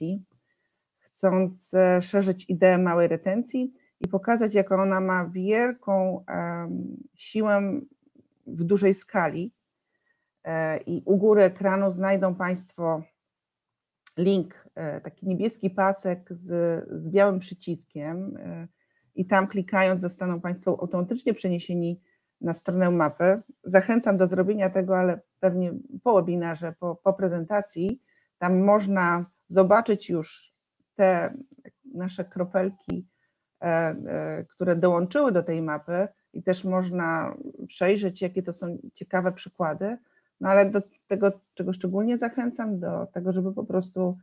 regeneracji, chcąc szerzyć ideę małej retencji i pokazać, jaką ona ma wielką siłę w dużej skali. I u góry ekranu znajdą Państwo link, taki niebieski pasek z białym przyciskiem i tam klikając zostaną Państwo automatycznie przeniesieni na stronę mapy. Zachęcam do zrobienia tego, ale pewnie po webinarze, po prezentacji, tam można zobaczyć już te nasze kropelki, które dołączyły do tej mapy i też można przejrzeć, jakie to są ciekawe przykłady, no ale do tego, czego szczególnie zachęcam, do tego, żeby po prostu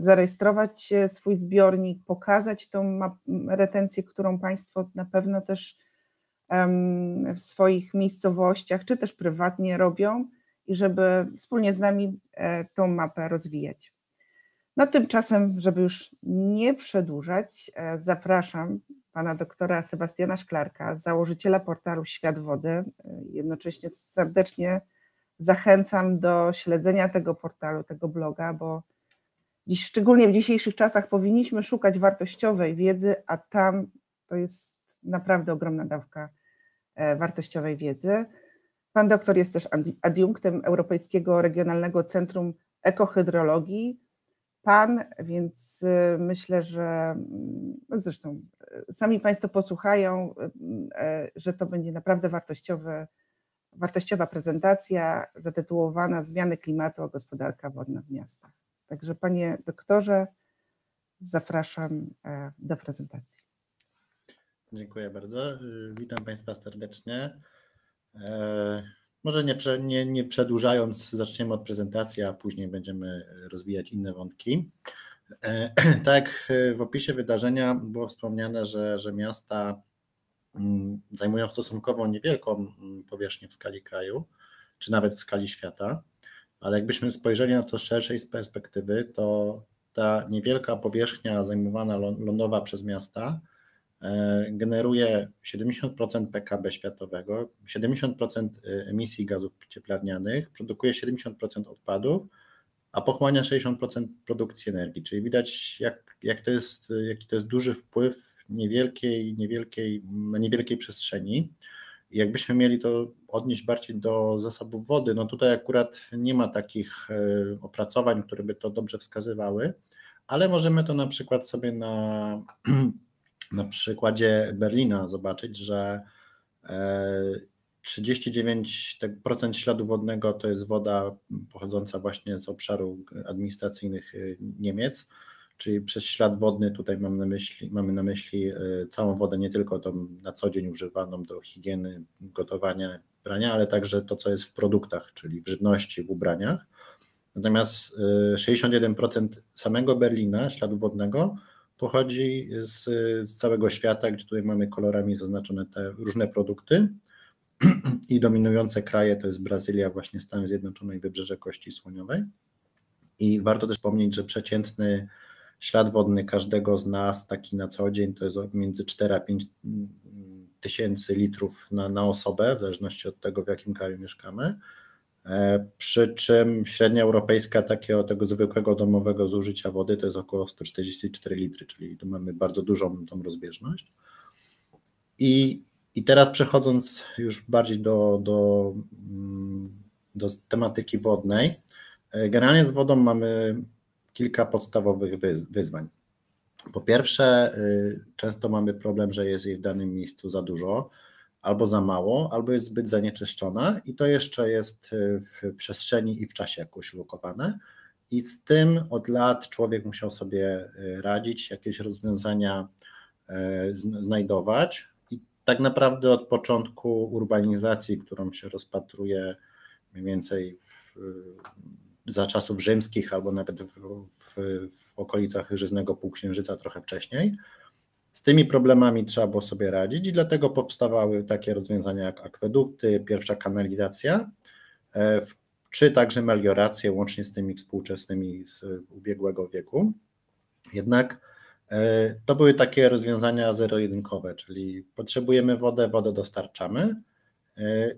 zarejestrować swój zbiornik, pokazać tą retencję, którą Państwo na pewno też w swoich miejscowościach, czy też prywatnie robią i żeby wspólnie z nami tą mapę rozwijać. No tymczasem, żeby już nie przedłużać, zapraszam pana doktora Sebastiana Szklarka, założyciela portalu Świat Wody. Jednocześnie serdecznie zachęcam do śledzenia tego portalu, tego bloga, bo szczególnie w dzisiejszych czasach powinniśmy szukać wartościowej wiedzy, a tam to jest naprawdę ogromna dawka wartościowej wiedzy. Pan doktor jest też adiunktem Europejskiego Regionalnego Centrum Ekohydrologii. Więc myślę, że zresztą sami Państwo posłuchają, że to będzie naprawdę wartościowa prezentacja zatytułowana Zmiany klimatu a gospodarka wodna w miastach. Także panie doktorze, zapraszam do prezentacji. Dziękuję bardzo. Witam Państwa serdecznie. Może nie przedłużając, zaczniemy od prezentacji, a później będziemy rozwijać inne wątki. Tak, w opisie wydarzenia było wspomniane, że miasta zajmują stosunkowo niewielką powierzchnię w skali kraju, czy nawet w skali świata, ale jakbyśmy spojrzeli na to z szerszej perspektywy, to ta niewielka powierzchnia zajmowana lądowa przez miasta generuje 70% PKB światowego, 70% emisji gazów cieplarnianych, produkuje 70% odpadów, a pochłania 60% produkcji energii. Czyli widać, jaki to jest duży wpływ na niewielkiej przestrzeni. I jakbyśmy mieli to odnieść bardziej do zasobów wody, no tutaj akurat nie ma takich opracowań, które by to dobrze wskazywały, ale możemy to na przykład sobie na przykładzie Berlina zobaczyć, że 39% śladu wodnego to jest woda pochodząca właśnie z obszaru administracyjnych Niemiec, czyli przez ślad wodny tutaj mamy na myśli całą wodę, nie tylko tą na co dzień używaną do higieny, gotowania, prania, ale także to, co jest w produktach, czyli w żywności, w ubraniach. Natomiast 61% samego Berlina, śladu wodnego, pochodzi z całego świata, gdzie tutaj mamy kolorami zaznaczone te różne produkty i dominujące kraje to jest Brazylia, właśnie Stany Zjednoczone i Wybrzeże Kości Słoniowej. I warto też wspomnieć, że przeciętny ślad wodny każdego z nas, taki na co dzień, to jest między 4 a 5 tysięcy litrów na osobę, w zależności od tego, w jakim kraju mieszkamy. Przy czym średnia europejska tego zwykłego domowego zużycia wody to jest około 144 litry, czyli tu mamy bardzo dużą tą rozbieżność. I teraz przechodząc już bardziej do tematyki wodnej, generalnie z wodą mamy kilka podstawowych wyzwań. Po pierwsze, często mamy problem, że jest jej w danym miejscu za dużo, albo za mało, albo jest zbyt zanieczyszczona i to jeszcze jest w przestrzeni i w czasie jakoś ulokowane. I z tym od lat człowiek musiał sobie radzić, jakieś rozwiązania znajdować. I tak naprawdę od początku urbanizacji, którą się rozpatruje mniej więcej za czasów rzymskich albo nawet w okolicach Żyznego Półksiężyca trochę wcześniej, z tymi problemami trzeba było sobie radzić i dlatego powstawały takie rozwiązania jak akwedukty, pierwsza kanalizacja, czy także melioracje łącznie z tymi współczesnymi z ubiegłego wieku. Jednak to były takie rozwiązania zero-jedynkowe, czyli potrzebujemy wodę dostarczamy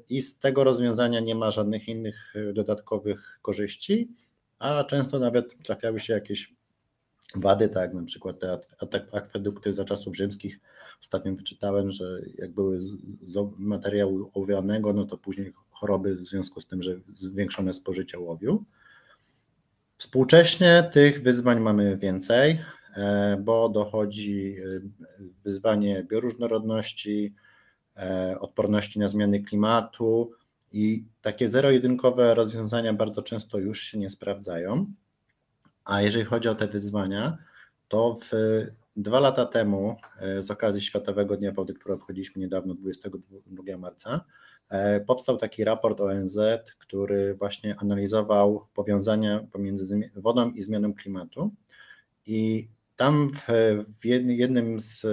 i z tego rozwiązania nie ma żadnych innych dodatkowych korzyści, a często nawet trafiały się jakieś wady, tak jak na przykład te akwedukty za czasów rzymskich. Ostatnio wyczytałem, że jak były z materiału ołowianego, no to później choroby w związku z tym, że zwiększone spożycie ołowiu. Współcześnie tych wyzwań mamy więcej, bo dochodzi wyzwanie bioróżnorodności, odporności na zmiany klimatu i takie zero-jedynkowe rozwiązania bardzo często już się nie sprawdzają. A jeżeli chodzi o te wyzwania, to 2 lata temu z okazji Światowego Dnia Wody, który obchodziliśmy niedawno 22 marca, powstał taki raport ONZ, który właśnie analizował powiązania pomiędzy wodą i zmianą klimatu i tam w jednym z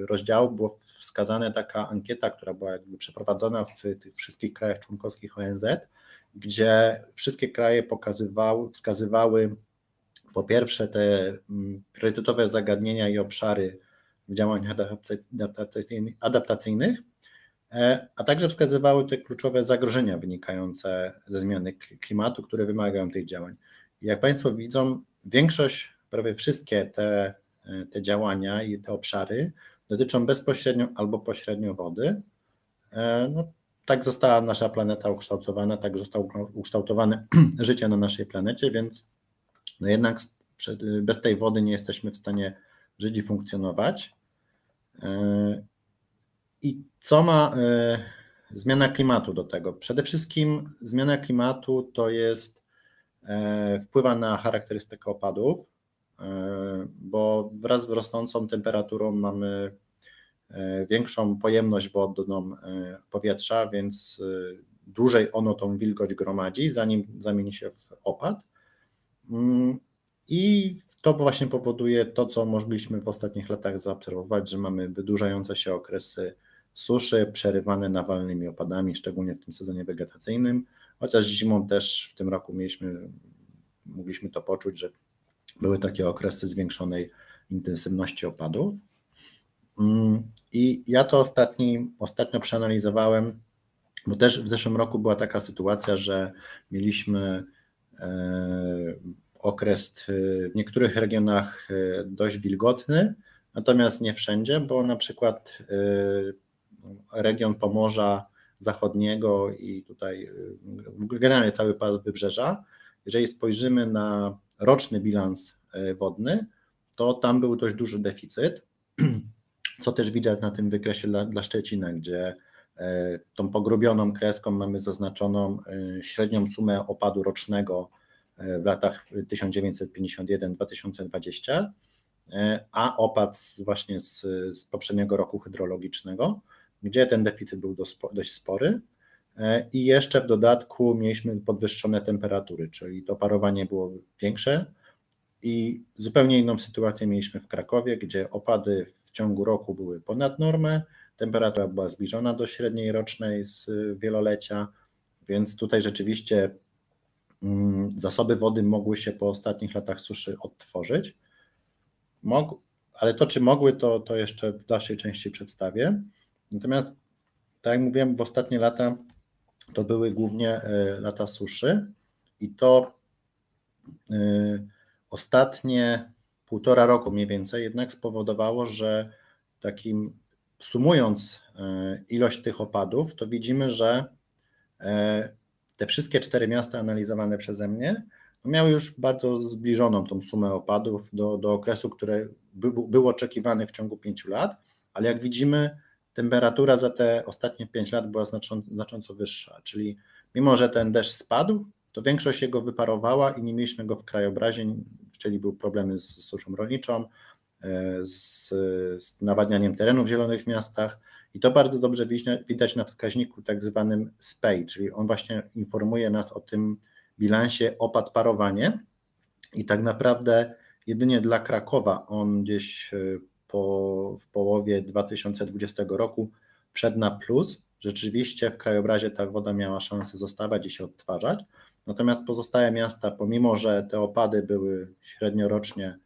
rozdziałów była wskazana taka ankieta, która była jakby przeprowadzona w tych wszystkich krajach członkowskich ONZ, gdzie wszystkie kraje wskazywały po pierwsze te priorytetowe zagadnienia i obszary w działaniach adaptacyjnych, a także wskazywały te kluczowe zagrożenia wynikające ze zmiany klimatu, które wymagają tych działań. I jak Państwo widzą, prawie wszystkie te działania i te obszary dotyczą bezpośrednio albo pośrednio wody. No, tak została nasza planeta ukształtowana, tak zostało ukształtowane życie na naszej planecie, więc no jednak bez tej wody nie jesteśmy w stanie żyć i funkcjonować. I co ma zmiana klimatu do tego? Przede wszystkim zmiana klimatu to wpływa na charakterystykę opadów, bo wraz z rosnącą temperaturą mamy większą pojemność wodną powietrza, więc dłużej ono tą wilgoć gromadzi, zanim zamieni się w opad. I to właśnie powoduje to, co mogliśmy w ostatnich latach zaobserwować, że mamy wydłużające się okresy suszy przerywane nawalnymi opadami, szczególnie w tym sezonie wegetacyjnym, chociaż zimą też w tym roku mogliśmy to poczuć, że były takie okresy zwiększonej intensywności opadów. I ja to ostatnio przeanalizowałem, bo też w zeszłym roku była taka sytuacja, że mieliśmy okres w niektórych regionach dość wilgotny, natomiast nie wszędzie, bo na przykład region Pomorza Zachodniego i tutaj generalnie cały pas Wybrzeża, jeżeli spojrzymy na roczny bilans wodny, to tam był dość duży deficyt, co też widać na tym wykresie dla Szczecina, gdzie tą pogrubioną kreską mamy zaznaczoną średnią sumę opadu rocznego w latach 1951-2020, a opad właśnie z poprzedniego roku hydrologicznego, gdzie ten deficyt był dość spory i jeszcze w dodatku mieliśmy podwyższone temperatury, czyli to parowanie było większe i zupełnie inną sytuację mieliśmy w Krakowie, gdzie opady w ciągu roku były ponad normę, temperatura była zbliżona do średniej rocznej z wielolecia, więc tutaj rzeczywiście zasoby wody mogły się po ostatnich latach suszy odtworzyć, ale to czy mogły, to jeszcze w dalszej części przedstawię. Natomiast tak jak mówiłem, w ostatnie lata to były głównie lata suszy i to ostatnie 1,5 roku mniej więcej jednak spowodowało, że takim sumując ilość tych opadów, to widzimy, że te wszystkie 4 miasta analizowane przeze mnie miały już bardzo zbliżoną tą sumę opadów do okresu, który był oczekiwany w ciągu 5 lat, ale jak widzimy, temperatura za te ostatnie 5 lat była znacząco wyższa, czyli mimo, że ten deszcz spadł, to większość jego wyparowała i nie mieliśmy go w krajobrazie, czyli były problemy z suszą rolniczą, z nawadnianiem terenów zielonych w miastach i to bardzo dobrze widać na wskaźniku tak zwanym SPEI, czyli on właśnie informuje nas o tym bilansie opad-parowanie i tak naprawdę jedynie dla Krakowa on gdzieś w połowie 2020 roku wszedł na plus. Rzeczywiście w krajobrazie ta woda miała szansę zostawać i się odtwarzać, natomiast pozostałe miasta, pomimo że te opady były średniorocznie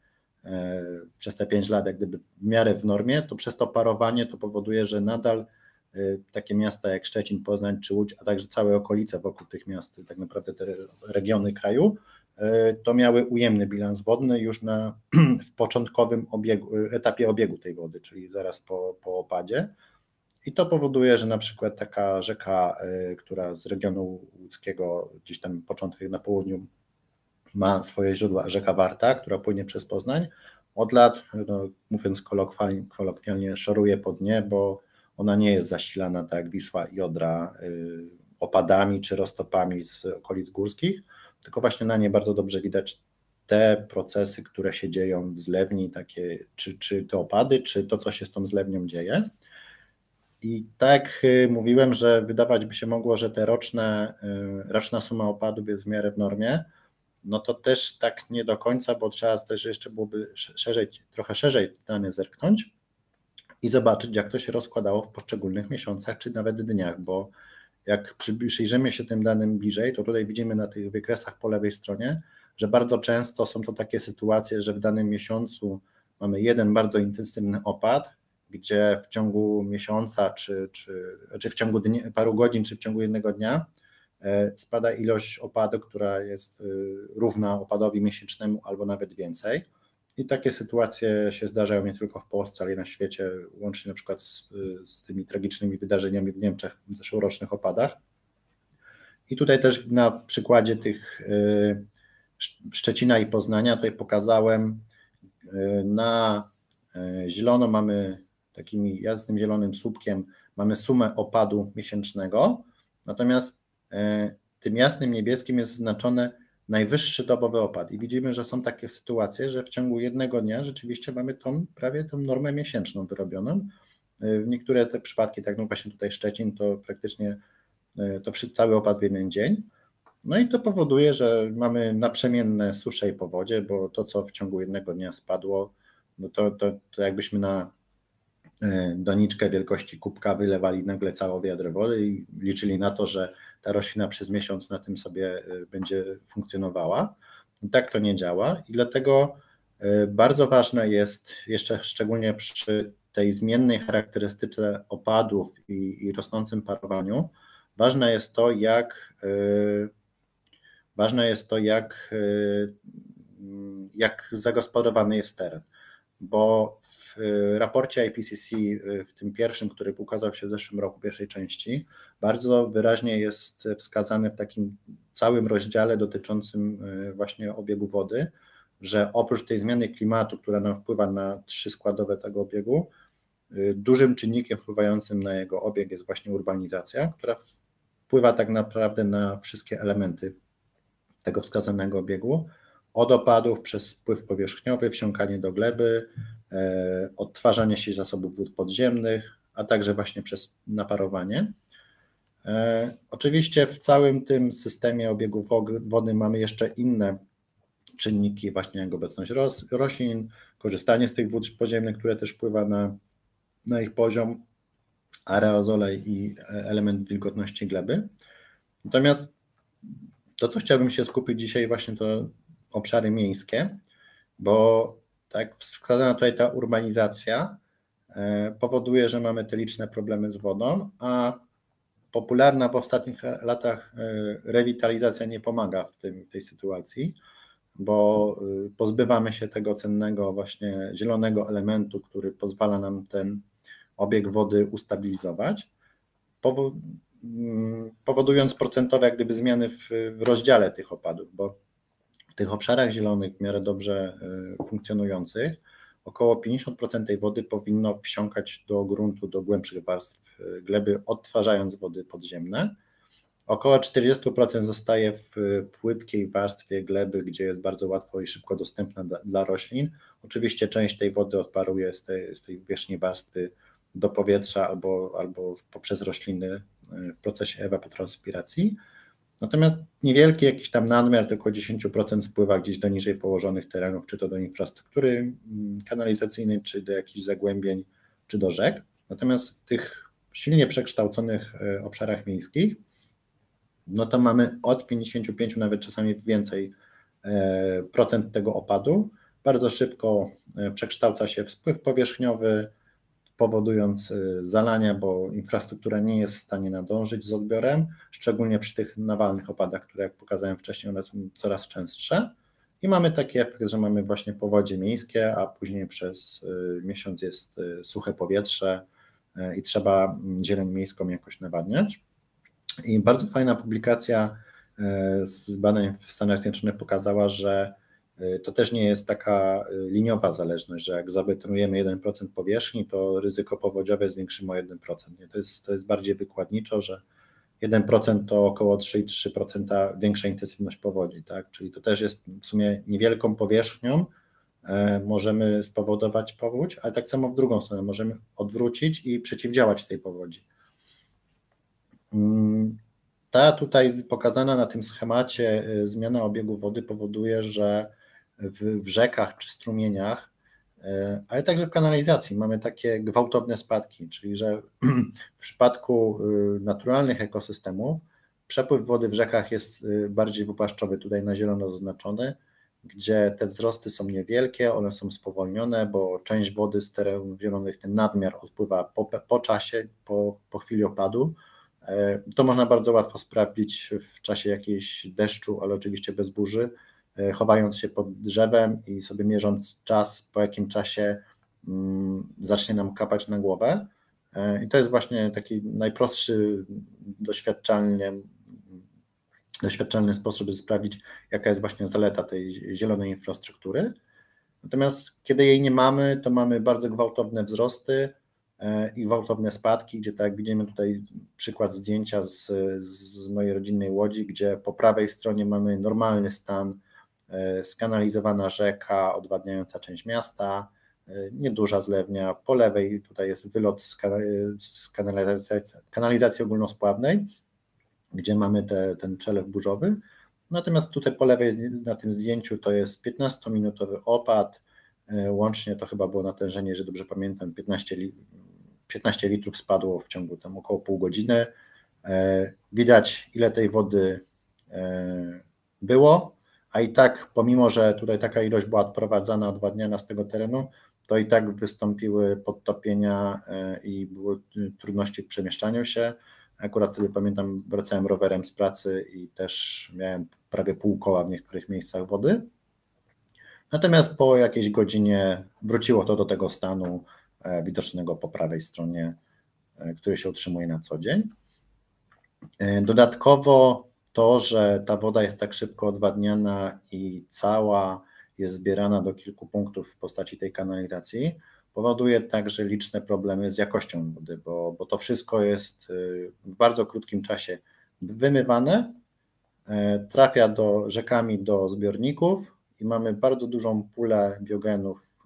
przez te 5 lat jak gdyby w miarę w normie, to przez to parowanie to powoduje, że nadal takie miasta jak Szczecin, Poznań czy Łódź, a także całe okolice wokół tych miast, tak naprawdę te regiony kraju, to miały ujemny bilans wodny już w początkowym etapie obiegu tej wody, czyli zaraz po opadzie. I to powoduje, że na przykład taka rzeka, która z regionu łódzkiego, gdzieś tam początek na południu, ma swoje źródła, rzeka Warta, która płynie przez Poznań, od lat, mówiąc kolokwialnie, szoruje po dnie, bo ona nie jest zasilana tak jak Wisła i Odra opadami czy roztopami z okolic górskich, tylko właśnie na nie bardzo dobrze widać te procesy, które się dzieją w zlewni, takie, czy te opady, czy to, co się z tą zlewnią dzieje. I tak mówiłem, że wydawać by się mogło, że te roczna suma opadów jest w miarę w normie, no to też tak nie do końca, bo trzeba też jeszcze byłoby trochę szerzej dane zerknąć i zobaczyć, jak to się rozkładało w poszczególnych miesiącach, czy nawet dniach, bo jak przyjrzymy się tym danym bliżej, to tutaj widzimy na tych wykresach po lewej stronie, że bardzo często są to takie sytuacje, że w danym miesiącu mamy jeden bardzo intensywny opad, gdzie w ciągu miesiąca, czy w ciągu paru godzin, czy w ciągu jednego dnia spada ilość opadu, która jest równa opadowi miesięcznemu albo nawet więcej. I takie sytuacje się zdarzają nie tylko w Polsce, ale i na świecie, łącznie na przykład z tymi tragicznymi wydarzeniami w Niemczech w zeszłorocznych opadach. I tutaj też na przykładzie tych Szczecina i Poznania tutaj pokazałem, na zielono mamy takim jasnym zielonym słupkiem, mamy sumę opadu miesięcznego, natomiast tym jasnym niebieskim jest znaczone najwyższy dobowy opad i widzimy, że są takie sytuacje, że w ciągu jednego dnia rzeczywiście mamy prawie tą normę miesięczną wyrobioną. W niektóre te przypadki, tak no właśnie tutaj Szczecin, to praktycznie to cały opad w jeden dzień. No i to powoduje, że mamy naprzemienne susze i powodzie, bo to, co w ciągu jednego dnia spadło, no to jakbyśmy na doniczkę wielkości kubka wylewali nagle całe wiadro wody i liczyli na to, że ta roślina przez miesiąc na tym sobie będzie funkcjonowała. Tak to nie działa i dlatego bardzo ważne jest, jeszcze szczególnie przy tej zmiennej charakterystyce opadów i rosnącym parowaniu, ważne jest to, jak zagospodarowany jest teren, bo w raporcie IPCC, w tym pierwszym, który ukazał się w zeszłym roku, pierwszej części, bardzo wyraźnie jest wskazane w takim całym rozdziale dotyczącym właśnie obiegu wody, że oprócz tej zmiany klimatu, która nam wpływa na 3 składowe tego obiegu, dużym czynnikiem wpływającym na jego obieg jest właśnie urbanizacja, która wpływa tak naprawdę na wszystkie elementy tego wskazanego obiegu, od opadów przez spływ powierzchniowy, wsiąkanie do gleby, odtwarzanie się zasobów wód podziemnych, a także właśnie przez naparowanie. Oczywiście w całym tym systemie obiegu wody mamy jeszcze inne czynniki, właśnie jak obecność roślin, korzystanie z tych wód podziemnych, które też wpływa na ich poziom, aerozole i element wilgotności gleby. Natomiast to, co chciałbym się skupić dzisiaj, właśnie to obszary miejskie, bo tak wskazana tutaj ta urbanizacja powoduje, że mamy te liczne problemy z wodą, a popularna w ostatnich latach rewitalizacja nie pomaga w tej sytuacji, bo pozbywamy się tego cennego właśnie zielonego elementu, który pozwala nam ten obieg wody ustabilizować, powodując procentowe jak gdyby zmiany w rozdziale tych opadów, bo w tych obszarach zielonych w miarę dobrze funkcjonujących około 50% tej wody powinno wsiąkać do gruntu, do głębszych warstw gleby, odtwarzając wody podziemne. Około 40% zostaje w płytkiej warstwie gleby, gdzie jest bardzo łatwo i szybko dostępna dla roślin. Oczywiście część tej wody odparuje z tej wierzchniej warstwy do powietrza albo poprzez rośliny w procesie ewapotranspiracji. Natomiast niewielki jakiś tam nadmiar, tylko 10% spływa gdzieś do niżej położonych terenów, czy to do infrastruktury kanalizacyjnej, czy do jakichś zagłębień, czy do rzek. Natomiast w tych silnie przekształconych obszarach miejskich, no to mamy od 55, nawet czasami więcej procent tego opadu. Bardzo szybko przekształca się w spływ powierzchniowy, powodując zalania, bo infrastruktura nie jest w stanie nadążyć z odbiorem, szczególnie przy tych nawalnych opadach, które jak pokazałem wcześniej, one są coraz częstsze. I mamy taki efekt, że mamy właśnie powodzie miejskie, a później przez miesiąc jest suche powietrze i trzeba zieleń miejską jakoś nawadniać. I bardzo fajna publikacja z badań w Stanach Zjednoczonych pokazała, że to też nie jest taka liniowa zależność, że jak zabetonujemy 1% powierzchni, to ryzyko powodziowe zwiększymy o 1%. To jest bardziej wykładniczo, że 1% to około 3,3% większa intensywność powodzi, tak? Czyli to też jest w sumie niewielką powierzchnią, możemy spowodować powódź, ale tak samo w drugą stronę możemy odwrócić i przeciwdziałać tej powodzi. Ta tutaj pokazana na tym schemacie zmiana obiegu wody powoduje, że w rzekach czy strumieniach, ale także w kanalizacji mamy takie gwałtowne spadki, czyli że w przypadku naturalnych ekosystemów przepływ wody w rzekach jest bardziej wypłaszczowy, tutaj na zielono zaznaczony, gdzie te wzrosty są niewielkie, one są spowolnione, bo część wody z terenów zielonych, ten nadmiar odpływa po czasie, po chwili opadu. To można bardzo łatwo sprawdzić w czasie jakiegoś deszczu, ale oczywiście bez burzy, chowając się pod drzewem i sobie mierząc czas, po jakim czasie zacznie nam kapać na głowę. I to jest właśnie taki najprostszy, doświadczalny sposób, żeby sprawdzić, jaka jest właśnie zaleta tej zielonej infrastruktury. Natomiast kiedy jej nie mamy, to mamy bardzo gwałtowne wzrosty i gwałtowne spadki, gdzie tak jak widzimy tutaj przykład zdjęcia z mojej rodzinnej Łodzi, gdzie po prawej stronie mamy normalny stan, skanalizowana rzeka, odwadniająca część miasta, nieduża zlewnia, po lewej tutaj jest wylot z kanalizacji ogólnospławnej, gdzie mamy ten przelew burzowy, natomiast tutaj po lewej na tym zdjęciu to jest 15-minutowy opad, łącznie to chyba było natężenie, jeżeli dobrze pamiętam, 15 litrów spadło w ciągu tam około pół godziny. Widać, ile tej wody było, a i tak, pomimo że tutaj taka ilość była odprowadzana, odwadniana z tego terenu, to i tak wystąpiły podtopienia i były trudności w przemieszczaniu się. Akurat wtedy pamiętam, wracałem rowerem z pracy i też miałem prawie pół koła w niektórych miejscach wody. Natomiast po jakiejś godzinie wróciło to do tego stanu widocznego po prawej stronie, który się utrzymuje na co dzień. Dodatkowo to, że ta woda jest tak szybko odwadniana i cała jest zbierana do kilku punktów w postaci tej kanalizacji, powoduje także liczne problemy z jakością wody, bo to wszystko jest w bardzo krótkim czasie wymywane, trafia rzekami do zbiorników i mamy bardzo dużą pulę biogenów,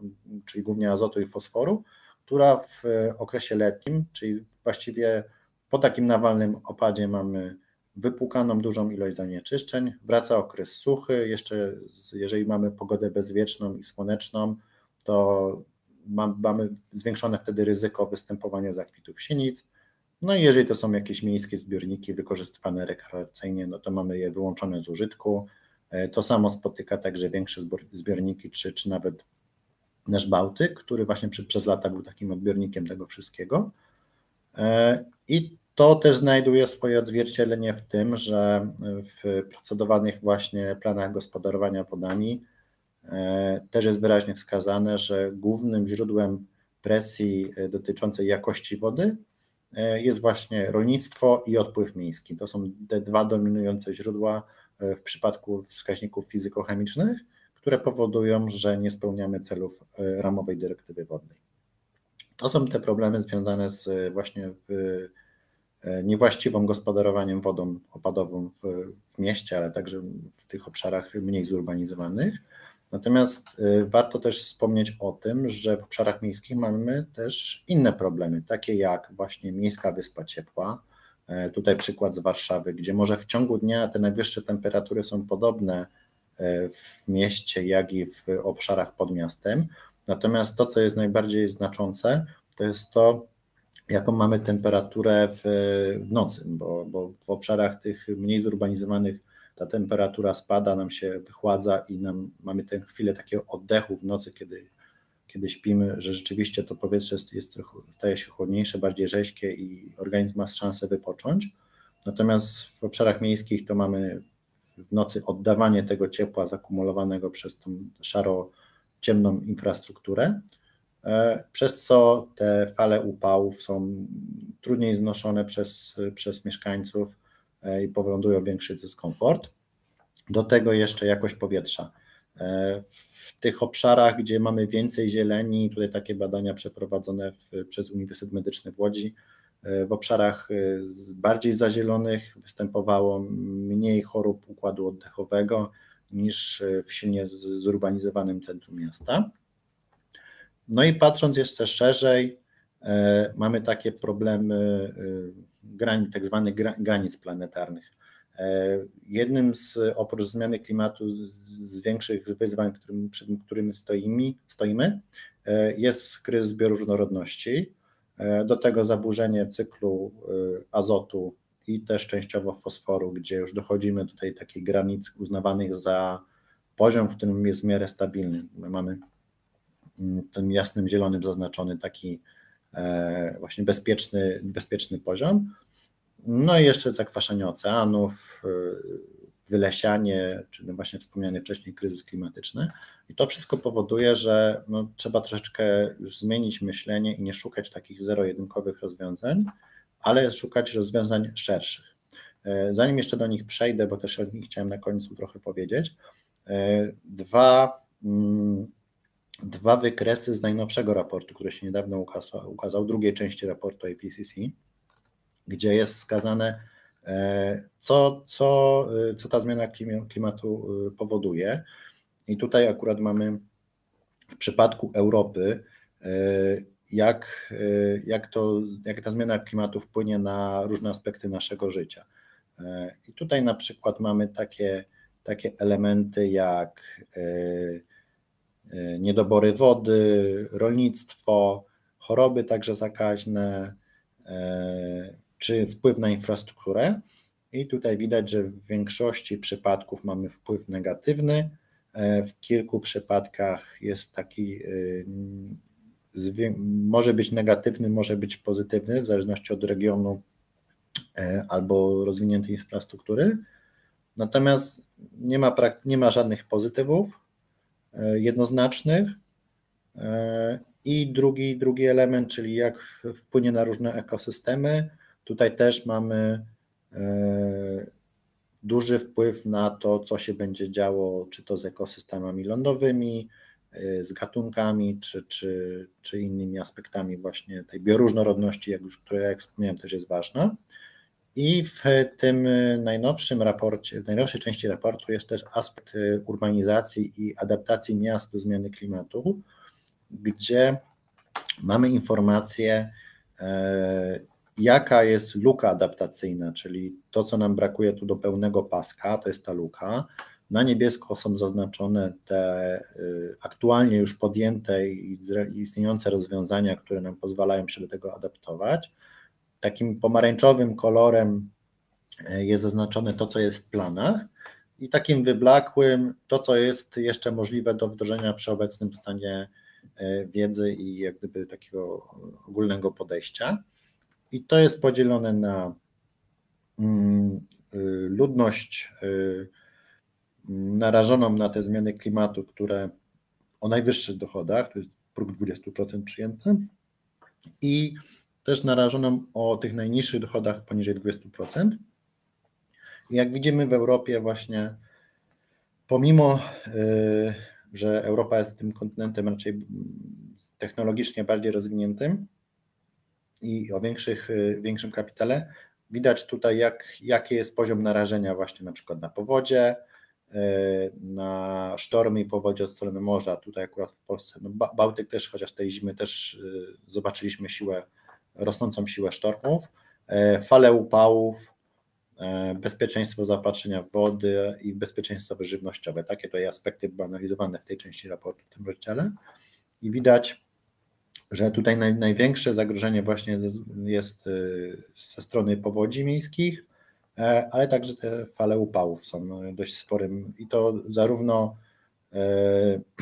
czyli głównie azotu i fosforu, która w okresie letnim, czyli właściwie po takim nawalnym opadzie mamy wypłukaną dużą ilość zanieczyszczeń, wraca okres suchy, jeszcze jeżeli mamy pogodę bezwieczną i słoneczną, to mamy zwiększone wtedy ryzyko występowania zakwitów sinic. No i jeżeli to są jakieś miejskie zbiorniki wykorzystywane rekreacyjnie, no to mamy je wyłączone z użytku. To samo spotyka także większe zbiorniki, czy nawet nasz Bałtyk, który właśnie przez lata był takim odbiornikiem tego wszystkiego. I to też znajduje swoje odzwierciedlenie w tym, że w procedowanych właśnie planach gospodarowania wodami też jest wyraźnie wskazane, że głównym źródłem presji dotyczącej jakości wody jest właśnie rolnictwo i odpływ miejski. To są te dwa dominujące źródła w przypadku wskaźników fizykochemicznych, które powodują, że nie spełniamy celów ramowej dyrektywy wodnej. To są te problemy związane z właśnie niewłaściwym gospodarowaniem wodą opadową w mieście, ale także w tych obszarach mniej zurbanizowanych. Natomiast warto też wspomnieć o tym, że w obszarach miejskich mamy też inne problemy, takie jak właśnie miejska wyspa ciepła. Tutaj przykład z Warszawy, gdzie może w ciągu dnia te najwyższe temperatury są podobne w mieście, jak i w obszarach pod miastem. Natomiast to, co jest najbardziej znaczące, to jest to, jaką mamy temperaturę w nocy, bo w obszarach tych mniej zurbanizowanych ta temperatura spada, nam się wychładza i mamy tę chwilę takiego oddechu w nocy, kiedy kiedy śpimy, że rzeczywiście to powietrze staje się chłodniejsze, bardziej rześkie i organizm ma szansę wypocząć. Natomiast w obszarach miejskich to mamy w nocy oddawanie tego ciepła zakumulowanego przez tą szaro-ciemną infrastrukturę, przez co te fale upałów są trudniej znoszone przez mieszkańców i powodują większy dyskomfort. Do tego jeszcze jakość powietrza. W tych obszarach, gdzie mamy więcej zieleni, tutaj takie badania przeprowadzone przez Uniwersytet Medyczny w Łodzi, w obszarach bardziej zazielonych występowało mniej chorób układu oddechowego niż w silnie zurbanizowanym centrum miasta. No i patrząc jeszcze szerzej, mamy takie problemy tak zwanych granic planetarnych. Jednym oprócz zmiany klimatu z większych wyzwań, przed którymi stoimy, jest kryzys bioróżnorodności. Do tego zaburzenie cyklu azotu i też częściowo fosforu, gdzie już dochodzimy do tej takiej granic uznawanych za poziom, w którym jest w miarę stabilny. My mamy tym jasnym zielonym zaznaczony taki właśnie bezpieczny poziom. No i jeszcze zakwaszenie oceanów, wylesianie, czyli właśnie wspomniany wcześniej kryzys klimatyczny. I to wszystko powoduje, że trzeba troszeczkę już zmienić myślenie i nie szukać takich zero-jedynkowych rozwiązań, ale szukać rozwiązań szerszych. Zanim jeszcze do nich przejdę, bo też o nich chciałem na końcu trochę powiedzieć, dwa wykresy z najnowszego raportu, który się niedawno ukazał, drugiej części raportu IPCC, gdzie jest wskazane, co ta zmiana klimatu powoduje. I tutaj akurat mamy w przypadku Europy, jak ta zmiana klimatu wpłynie na różne aspekty naszego życia. I tutaj na przykład mamy takie elementy jak niedobory wody, rolnictwo, choroby także zakaźne, czy wpływ na infrastrukturę. I tutaj widać, że w większości przypadków mamy wpływ negatywny. W kilku przypadkach jest taki, może być negatywny, może być pozytywny, w zależności od regionu albo rozwiniętej infrastruktury. Natomiast nie ma żadnych pozytywów jednoznacznych. I drugi element, czyli jak wpłynie na różne ekosystemy. Tutaj też mamy duży wpływ na to, co się będzie działo, czy to z ekosystemami lądowymi, z gatunkami, czy innymi aspektami właśnie tej bioróżnorodności, która, jak wspomniałem, też jest ważna. I w tym najnowszej części raportu jest też aspekt urbanizacji i adaptacji miast do zmiany klimatu, gdzie mamy informację, jaka jest luka adaptacyjna, czyli to, co nam brakuje tu do pełnego paska, to jest ta luka. Na niebiesko są zaznaczone te aktualnie już podjęte i istniejące rozwiązania, które nam pozwalają się do tego adaptować. Takim pomarańczowym kolorem jest zaznaczone to, co jest w planach, i takim wyblakłym to, co jest jeszcze możliwe do wdrożenia przy obecnym stanie wiedzy i jak gdyby takiego ogólnego podejścia. I to jest podzielone na ludność narażoną na te zmiany klimatu, które o najwyższych dochodach, to jest próg 20% przyjęty, i też narażoną o tych najniższych dochodach poniżej 20%. I jak widzimy w Europie właśnie, pomimo że Europa jest tym kontynentem raczej technologicznie bardziej rozwiniętym i o większym kapitale, widać tutaj, jaki jest poziom narażenia właśnie na przykład na powodzie, na sztormy i powodzie od strony morza. Tutaj akurat w Polsce, Bałtyk też, chociaż tej zimy też zobaczyliśmy rosnącą siłę sztormów, fale upałów, bezpieczeństwo zaopatrzenia w wody i bezpieczeństwo żywnościowe. Takie tutaj aspekty były analizowane w tej części raportu, w tym rozdziale, i widać, że tutaj największe zagrożenie właśnie jest ze strony powodzi miejskich, ale także te fale upałów są dość sporym, i to zarówno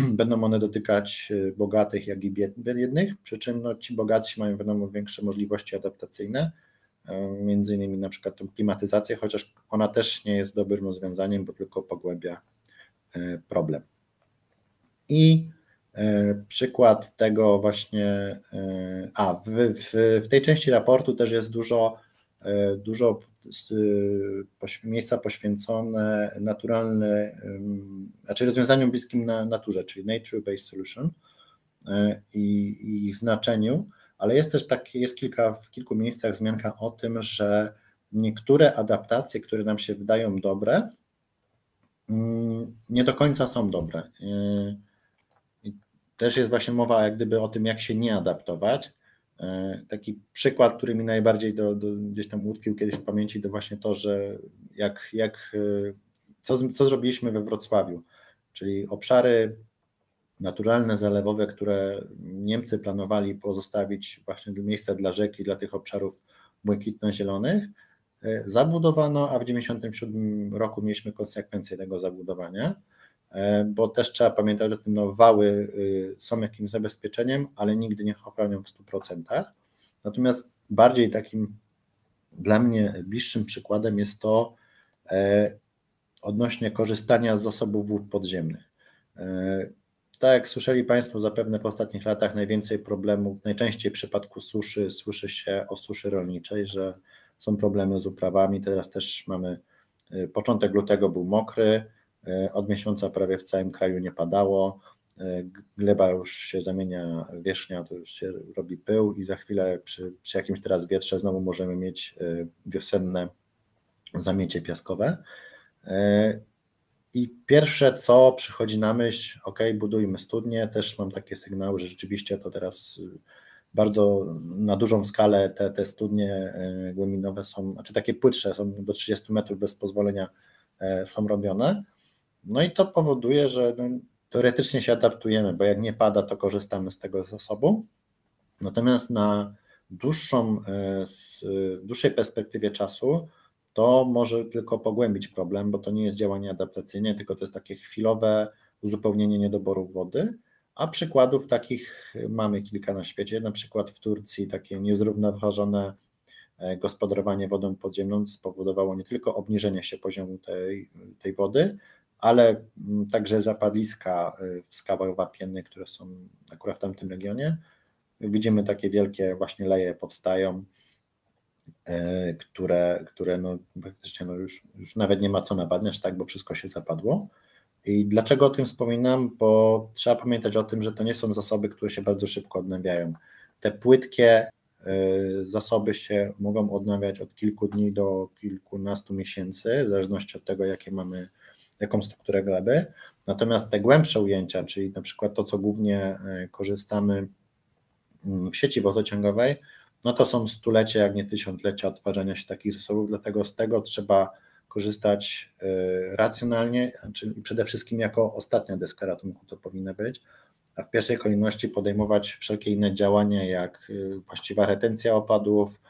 Będą one dotykać bogatych, jak i biednych, przy czym no, ci bogatsi mają wiadomo większe możliwości adaptacyjne, między innymi na przykład tą klimatyzację, chociaż ona też nie jest dobrym rozwiązaniem, bo tylko pogłębia problem. I przykład tego właśnie, w tej części raportu też jest dużo miejsca poświęcone rozwiązaniom bliskim naturze, czyli nature-based solution i ich znaczeniu, ale jest też w kilku miejscach wzmianka o tym, że niektóre adaptacje, które nam się wydają dobre, nie do końca są dobre. Też jest właśnie mowa jak gdyby o tym, jak się nie adaptować. Taki przykład, który mi najbardziej gdzieś tam utkwił kiedyś w pamięci, to właśnie to, że co zrobiliśmy we Wrocławiu, czyli obszary naturalne, zalewowe, które Niemcy planowali pozostawić właśnie miejsce dla rzek i dla tych obszarów błękitno-zielonych, zabudowano, a w 1997 roku mieliśmy konsekwencje tego zabudowania, bo też trzeba pamiętać o tym, no wały są jakimś zabezpieczeniem, ale nigdy nie ochronią w 100%. Natomiast bardziej takim dla mnie bliższym przykładem jest to odnośnie korzystania z zasobów wód podziemnych. Tak jak słyszeli Państwo zapewne w ostatnich latach, najwięcej problemów, najczęściej w przypadku suszy słyszy się o suszy rolniczej, że są problemy z uprawami. Teraz też mamy, początek lutego był mokry, od miesiąca prawie w całym kraju nie padało, gleba już się zamienia, wierzchnia to już się robi pył i za chwilę przy jakimś teraz wietrze znowu możemy mieć wiosenne zamiecie piaskowe. I pierwsze co przychodzi na myśl, budujmy studnie, też mam takie sygnały, że rzeczywiście to teraz bardzo na dużą skalę te studnie głębinowe są, znaczy takie płytsze, są do 30 metrów bez pozwolenia są robione. No i to powoduje, że teoretycznie się adaptujemy, bo jak nie pada, to korzystamy z tego zasobu. Natomiast na dłuższej perspektywie czasu to może tylko pogłębić problem, bo to nie jest działanie adaptacyjne, tylko to jest takie chwilowe uzupełnienie niedoboru wody, a przykładów takich mamy kilka na świecie, na przykład w Turcji takie niezrównoważone gospodarowanie wodą podziemną spowodowało nie tylko obniżenie się poziomu tej wody, ale także zapadliska w skałach wapiennych, które są akurat w tamtym regionie. Widzimy takie wielkie właśnie leje powstają, które praktycznie już nawet nie ma co nawadniać, tak, bo wszystko się zapadło. I dlaczego o tym wspominam? Bo trzeba pamiętać o tym, że to nie są zasoby, które się bardzo szybko odnawiają. Te płytkie zasoby się mogą odnawiać od kilku dni do kilkunastu miesięcy, w zależności od tego, jaką strukturę gleby. Natomiast te głębsze ujęcia, czyli na przykład to, co głównie korzystamy w sieci wodociągowej, no to są stulecia, jak nie tysiąclecia odtwarzania się takich zasobów, dlatego z tego trzeba korzystać racjonalnie, czyli przede wszystkim jako ostatnia deska ratunku to powinno być, a w pierwszej kolejności podejmować wszelkie inne działania, jak właściwa retencja opadów,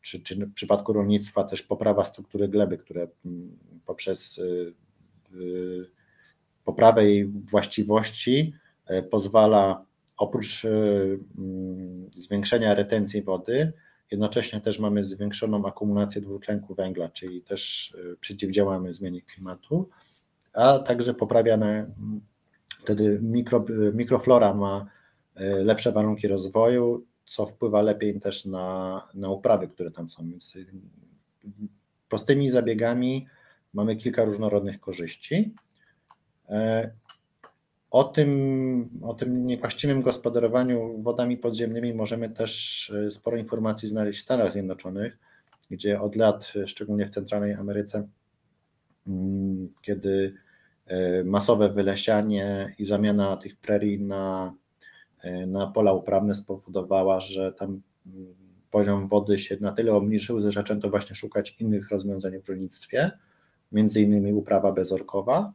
czy w przypadku rolnictwa też poprawa struktury gleby, które poprzez poprawę jej właściwości pozwala oprócz zwiększenia retencji wody, jednocześnie też mamy zwiększoną akumulację dwutlenku węgla, czyli też przeciwdziałamy zmianie klimatu, a także wtedy mikroflora ma lepsze warunki rozwoju, co wpływa lepiej też na uprawy, które tam są. Więc prostymi zabiegami mamy kilka różnorodnych korzyści. O tym niewłaściwym gospodarowaniu wodami podziemnymi możemy też sporo informacji znaleźć w Stanach Zjednoczonych, gdzie od lat, szczególnie w Centralnej Ameryce, kiedy masowe wylesianie i zamiana tych prerii na pola uprawne spowodowała, że tam poziom wody się na tyle obniżył, że zaczęto właśnie szukać innych rozwiązań w rolnictwie, między innymi uprawa bezorkowa.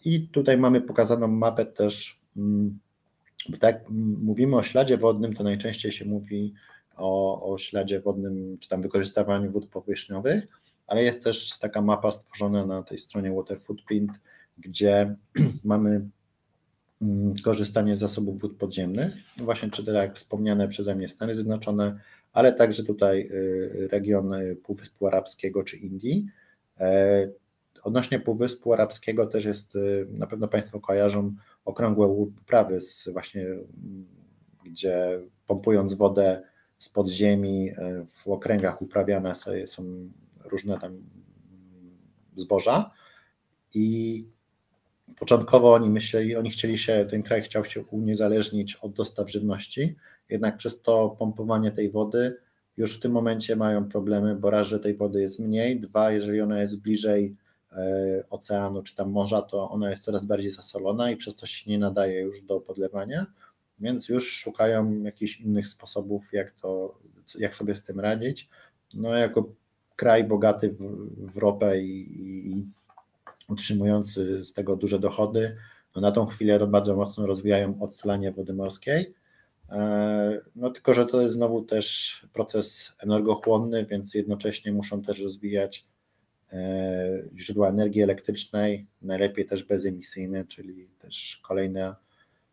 I tutaj mamy pokazaną mapę też, bo tak mówimy o śladzie wodnym, to najczęściej się mówi o śladzie wodnym, czy tam wykorzystywaniu wód powierzchniowych, ale jest też taka mapa stworzona na tej stronie Water Footprint, gdzie mamy korzystanie z zasobów wód podziemnych, właśnie czy tak jak wspomniane przeze mnie Stany Zjednoczone, ale także tutaj region Półwyspu Arabskiego czy Indii. Odnośnie Półwyspu Arabskiego też jest, na pewno Państwo kojarzą okrągłe uprawy właśnie, gdzie pompując wodę z podziemi w okręgach uprawiane są różne tam zboża i początkowo ten kraj chciał się uniezależnić od dostaw żywności, jednak przez to pompowanie tej wody już w tym momencie mają problemy, bo raz, że tej wody jest mniej, dwa, jeżeli ona jest bliżej oceanu czy tam morza, to ona jest coraz bardziej zasolona i przez to się nie nadaje już do podlewania, więc już szukają jakichś innych sposobów, jak sobie z tym radzić. No jako kraj bogaty w ropę i utrzymujący z tego duże dochody, no na tą chwilę bardzo mocno rozwijają odsalanie wody morskiej. No tylko, że to jest znowu też proces energochłonny, więc jednocześnie muszą też rozwijać źródła energii elektrycznej, najlepiej też bezemisyjne, czyli też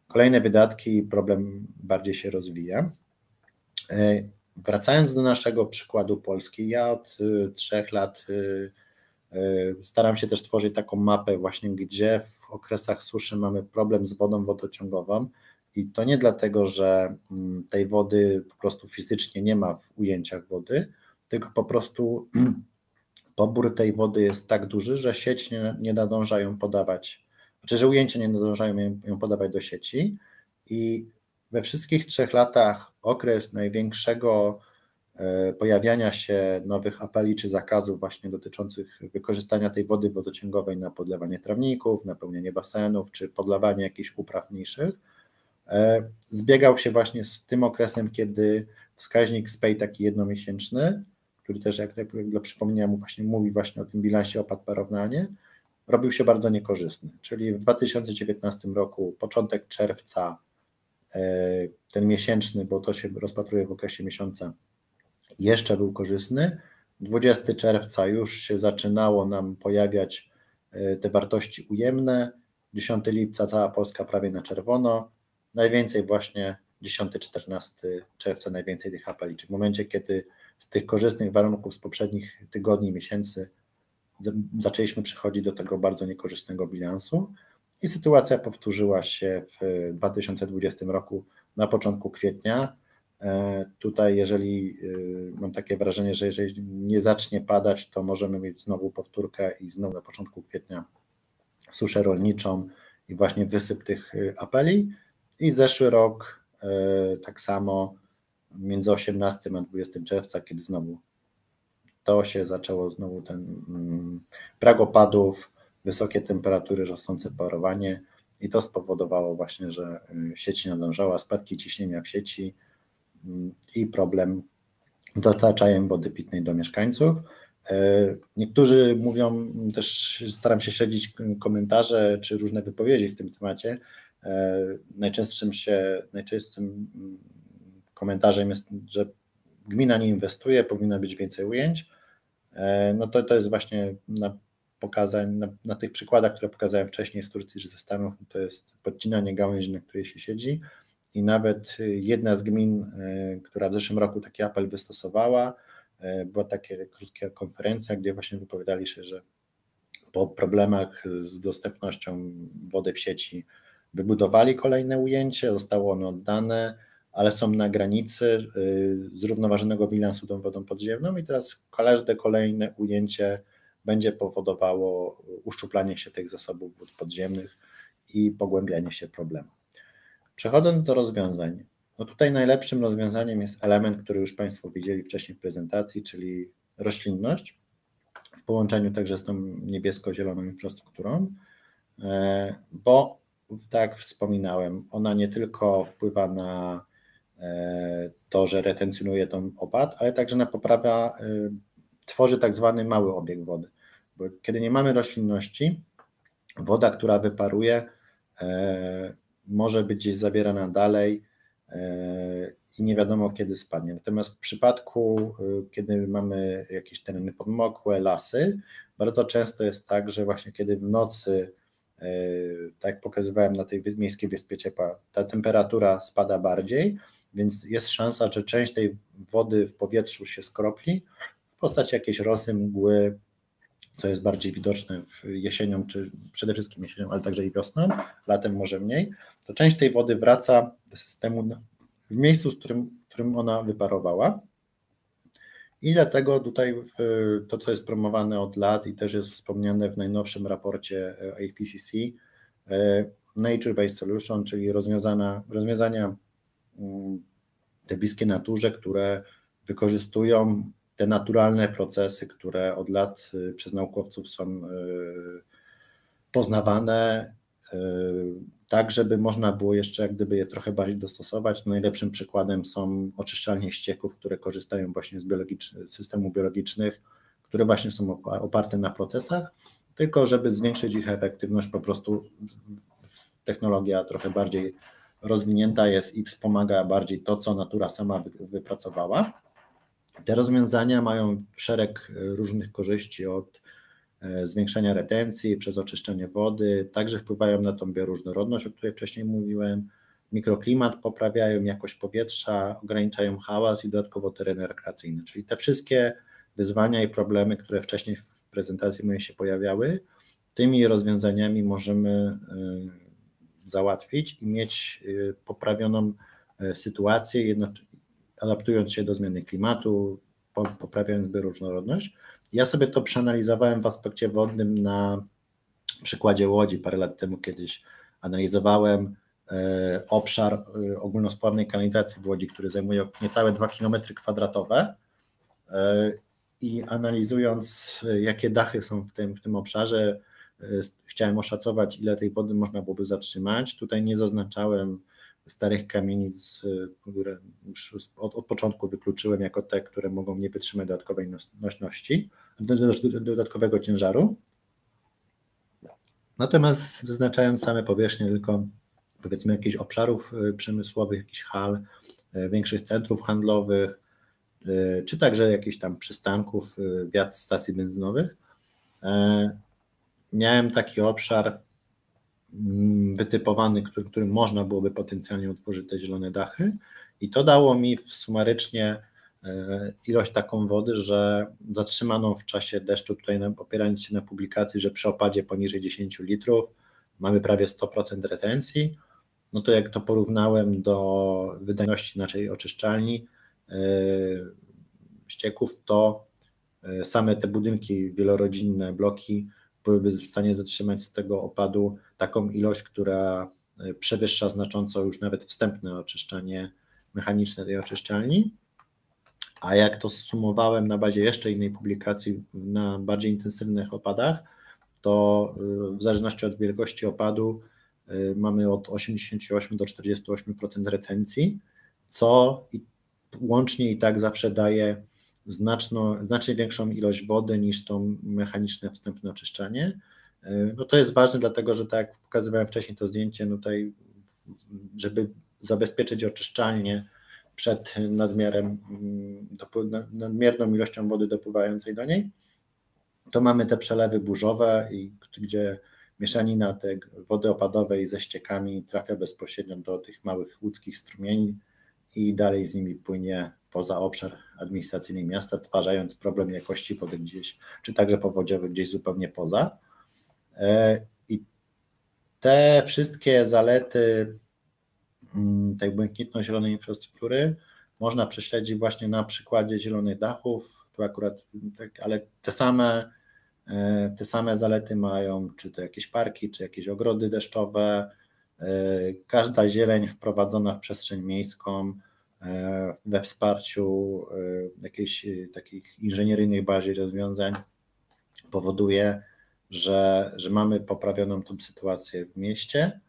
kolejne wydatki i problem bardziej się rozwija. Wracając do naszego przykładu Polski, ja od 3 lat staram się też tworzyć taką mapę właśnie, gdzie w okresach suszy mamy problem z wodą wodociągową i to nie dlatego, że tej wody po prostu fizycznie nie ma w ujęciach wody, tylko po prostu pobór tej wody jest tak duży, że sieć nie nadąża ją podawać, znaczy, że ujęcia nie nadążają ją podawać do sieci i we wszystkich 3 latach okres największego pojawiania się nowych apeli czy zakazów właśnie dotyczących wykorzystania tej wody wodociągowej na podlewanie trawników, napełnianie basenów czy podlewanie jakichś upraw mniejszych, zbiegał się właśnie z tym okresem, kiedy wskaźnik SPEI taki jednomiesięczny, który też jak dla przypomnienia mówi właśnie o tym bilansie opad-porównanie, robił się bardzo niekorzystny. Czyli w 2019 roku, początek czerwca, ten miesięczny, bo to się rozpatruje w okresie miesiąca, jeszcze był korzystny. 20 czerwca już się zaczynało nam pojawiać te wartości ujemne. 10 lipca cała Polska prawie na czerwono. Najwięcej właśnie 10-14 czerwca najwięcej tych apeli. Czyli w momencie, kiedy z tych korzystnych warunków z poprzednich tygodni, miesięcy zaczęliśmy przechodzić do tego bardzo niekorzystnego bilansu i sytuacja powtórzyła się w 2020 roku na początku kwietnia. Tutaj mam takie wrażenie, że jeżeli nie zacznie padać, to możemy mieć znowu powtórkę i znowu na początku kwietnia suszę rolniczą i właśnie wysyp tych apeli i zeszły rok tak samo między 18 a 20 czerwca, kiedy znowu to się zaczęło, znowu ten brak opadów, wysokie temperatury, rosnące parowanie i to spowodowało właśnie, że sieć nie nadążała, spadki ciśnienia w sieci i problem z dostarczaniem wody pitnej do mieszkańców. Niektórzy mówią, też staram się śledzić komentarze czy różne wypowiedzi w tym temacie. Najczęstszym komentarzem jest, że gmina nie inwestuje, powinno być więcej ujęć. No to jest właśnie na tych przykładach, które pokazałem wcześniej z Turcji czy ze Stanów, to jest podcinanie gałęzi, na której się siedzi i nawet jedna z gmin, która w zeszłym roku taki apel wystosowała, była taka krótka konferencja, gdzie właśnie wypowiadali się, że po problemach z dostępnością wody w sieci wybudowali kolejne ujęcie, zostało ono oddane, ale są na granicy zrównoważonego bilansu tą wodą podziemną i teraz każde kolejne ujęcie będzie powodowało uszczuplanie się tych zasobów wód podziemnych i pogłębianie się problemu. Przechodząc do rozwiązań, no tutaj najlepszym rozwiązaniem jest element, który już Państwo widzieli wcześniej w prezentacji, czyli roślinność w połączeniu także z tą niebiesko-zieloną infrastrukturą, bo tak jak wspominałem, ona nie tylko wpływa na to, że retencjonuje tą opad, ale także na poprawę, tworzy tak zwany mały obieg wody, bo kiedy nie mamy roślinności, woda, która wyparuje, może być gdzieś zabierana dalej i nie wiadomo kiedy spadnie. Natomiast w przypadku, kiedy mamy jakieś tereny podmokłe, lasy, bardzo często jest tak, że właśnie kiedy w nocy tak jak pokazywałem na tej miejskiej wyspie ciepła, ta temperatura spada bardziej, więc jest szansa, że część tej wody w powietrzu się skropli w postaci jakiejś rosy, mgły, co jest bardziej widoczne jesienią, czy przede wszystkim jesienią, ale także i wiosną, latem może mniej, to część tej wody wraca do systemu w miejscu, w którym ona wyparowała. I dlatego tutaj to, co jest promowane od lat i też jest wspomniane w najnowszym raporcie IPCC, Nature-Based Solution, czyli rozwiązania te bliskie naturze, które wykorzystują te naturalne procesy, które od lat przez naukowców są poznawane, tak żeby można było jeszcze jak gdyby je trochę bardziej dostosować. Najlepszym przykładem są oczyszczalnie ścieków, które korzystają właśnie z systemów biologicznych, które właśnie są oparte na procesach, tylko żeby zwiększyć ich efektywność, po prostu technologia trochę bardziej rozwinięta jest i wspomaga bardziej to, co natura sama wypracowała. Te rozwiązania mają szereg różnych korzyści, od zwiększenia retencji przez oczyszczenie wody, także wpływają na tą bioróżnorodność, o której wcześniej mówiłem, mikroklimat poprawiają, jakość powietrza, ograniczają hałas i dodatkowo tereny rekreacyjne, czyli te wszystkie wyzwania i problemy, które wcześniej w prezentacji mojej się pojawiały, tymi rozwiązaniami możemy załatwić i mieć poprawioną sytuację, adaptując się do zmiany klimatu, poprawiając bioróżnorodność. Ja sobie to przeanalizowałem w aspekcie wodnym na przykładzie Łodzi. Parę lat temu kiedyś analizowałem obszar ogólnospławnej kanalizacji w Łodzi, który zajmuje niecałe 2 km² i analizując, jakie dachy są w tym obszarze, chciałem oszacować, ile tej wody można byłoby zatrzymać. Tutaj nie zaznaczałem starych kamienic, które już od początku wykluczyłem jako te, które mogą nie wytrzymać dodatkowej nośności, dodatkowego ciężaru. Natomiast zaznaczając same powierzchnie tylko powiedzmy jakichś obszarów przemysłowych, jakichś hal, większych centrów handlowych, czy także jakichś tam przystanków, stacji benzynowych, miałem taki obszar wytypowany, którym można byłoby potencjalnie utworzyć te zielone dachy i to dało mi sumarycznie ilość taką wody, że zatrzymaną w czasie deszczu, tutaj opierając się na publikacji, że przy opadzie poniżej 10 litrów mamy prawie 100% retencji, no to jak to porównałem do wydajności naszej oczyszczalni ścieków, to same te budynki wielorodzinne, bloki byłyby w stanie zatrzymać z tego opadu taką ilość, która przewyższa znacząco już nawet wstępne oczyszczanie mechaniczne tej oczyszczalni. A jak to zsumowałem na bazie jeszcze innej publikacji na bardziej intensywnych opadach, to w zależności od wielkości opadu mamy od 88 do 48% retencji, co łącznie i tak zawsze daje znacznie większą ilość wody niż to mechaniczne wstępne oczyszczanie. No to jest ważne, dlatego że tak jak pokazywałem wcześniej to zdjęcie, no tutaj, żeby zabezpieczyć oczyszczalnię przed nadmierną ilością wody dopływającej do niej, to mamy te przelewy burzowe, gdzie mieszanina tej wody opadowej ze ściekami trafia bezpośrednio do tych małych łódzkich strumieni i dalej z nimi płynie poza obszar administracyjny miasta, stwarzając problem jakości wody gdzieś, czy także powodziowy gdzieś zupełnie poza. I te wszystkie zalety tej błękitno-zielonej infrastruktury można prześledzić właśnie na przykładzie zielonych dachów, tu akurat, ale te same zalety mają czy to jakieś parki, czy jakieś ogrody deszczowe, każda zieleń wprowadzona w przestrzeń miejską we wsparciu jakiejś takich inżynieryjnych bardziej rozwiązań powoduje, że mamy poprawioną tą sytuację w mieście,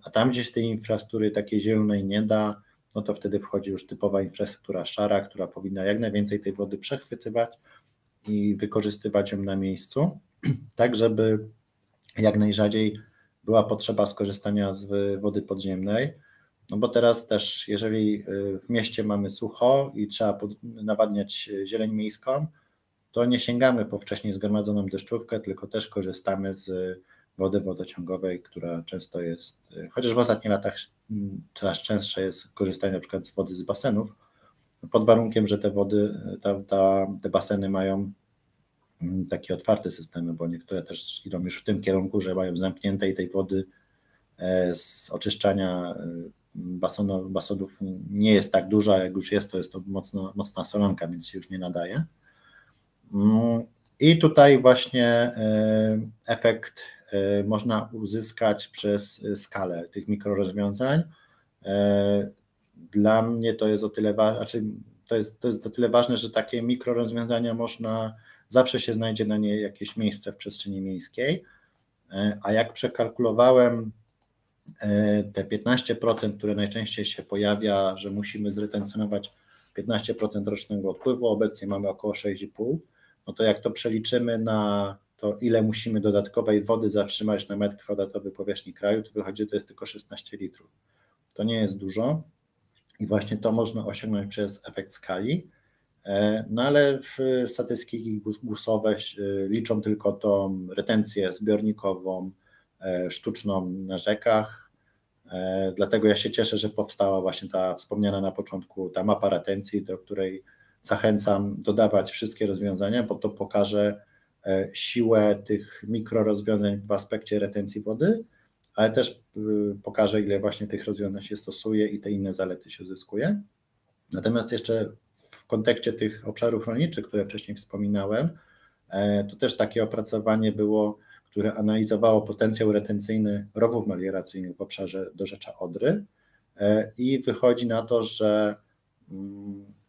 a tam gdzieś tej infrastruktury takiej zielonej nie da, no to wtedy wchodzi już typowa infrastruktura szara, która powinna jak najwięcej tej wody przechwytywać i wykorzystywać ją na miejscu, tak żeby jak najrzadziej była potrzeba skorzystania z wody podziemnej, no bo teraz też jeżeli w mieście mamy sucho i trzeba nawadniać zieleń miejską, to nie sięgamy po wcześniej zgromadzoną deszczówkę, tylko też korzystamy z wody wodociągowej, która często jest, chociaż w ostatnich latach coraz częstsze jest korzystanie na przykład z wody z basenów, pod warunkiem, że te wody, te baseny mają takie otwarte systemy, bo niektóre też idą już w tym kierunku, że mają zamknięte i tej wody z oczyszczania basenów nie jest tak duża, jak już jest to mocna solanka, więc się już nie nadaje. I tutaj właśnie efekt można uzyskać przez skalę tych mikrorozwiązań. Dla mnie to jest o tyle to jest o tyle ważne, że takie mikrorozwiązania zawsze się znajdzie na nie jakieś miejsce w przestrzeni miejskiej, a jak przekalkulowałem te 15%, które najczęściej się pojawia, że musimy zretencjonować 15% rocznego odpływu, obecnie mamy około 6,5%, no to jak to przeliczymy na to, ile musimy dodatkowej wody zatrzymać na metr kwadratowy powierzchni kraju, to wychodzi, że to jest tylko 16 litrów. To nie jest dużo i właśnie to można osiągnąć przez efekt skali, no ale statystyki GUS-owe liczą tylko tą retencję zbiornikową, sztuczną na rzekach, dlatego ja się cieszę, że powstała właśnie ta wspomniana na początku ta mapa retencji, do której zachęcam dodawać wszystkie rozwiązania, bo to pokaże siłę tych mikrorozwiązań w aspekcie retencji wody, ale też pokaże, ile właśnie tych rozwiązań się stosuje i te inne zalety się uzyskuje. Natomiast jeszcze w kontekście tych obszarów rolniczych, które wcześniej wspominałem, to też takie opracowanie było, które analizowało potencjał retencyjny rowów melioracyjnych w obszarze dorzecza Odry i wychodzi na to, że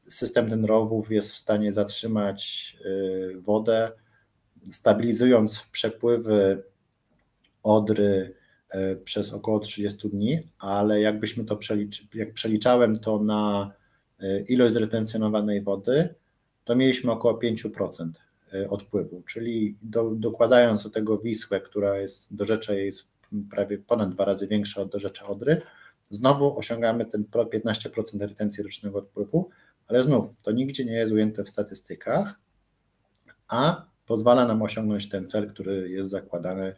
system ten rowów jest w stanie zatrzymać wodę, stabilizując przepływy Odry przez około 30 dni, ale jakbyśmy to jak przeliczałem to na ilość zretencjonowanej wody, to mieliśmy około 5% odpływu, czyli dokładając do tego Wisłę, która jest dorzecze jest prawie ponad 2 razy większa od dorzecza Odry, znowu osiągamy ten 15% retencji rocznego odpływu, ale znów to nigdzie nie jest ujęte w statystykach, a pozwala nam osiągnąć ten cel, który jest zakładany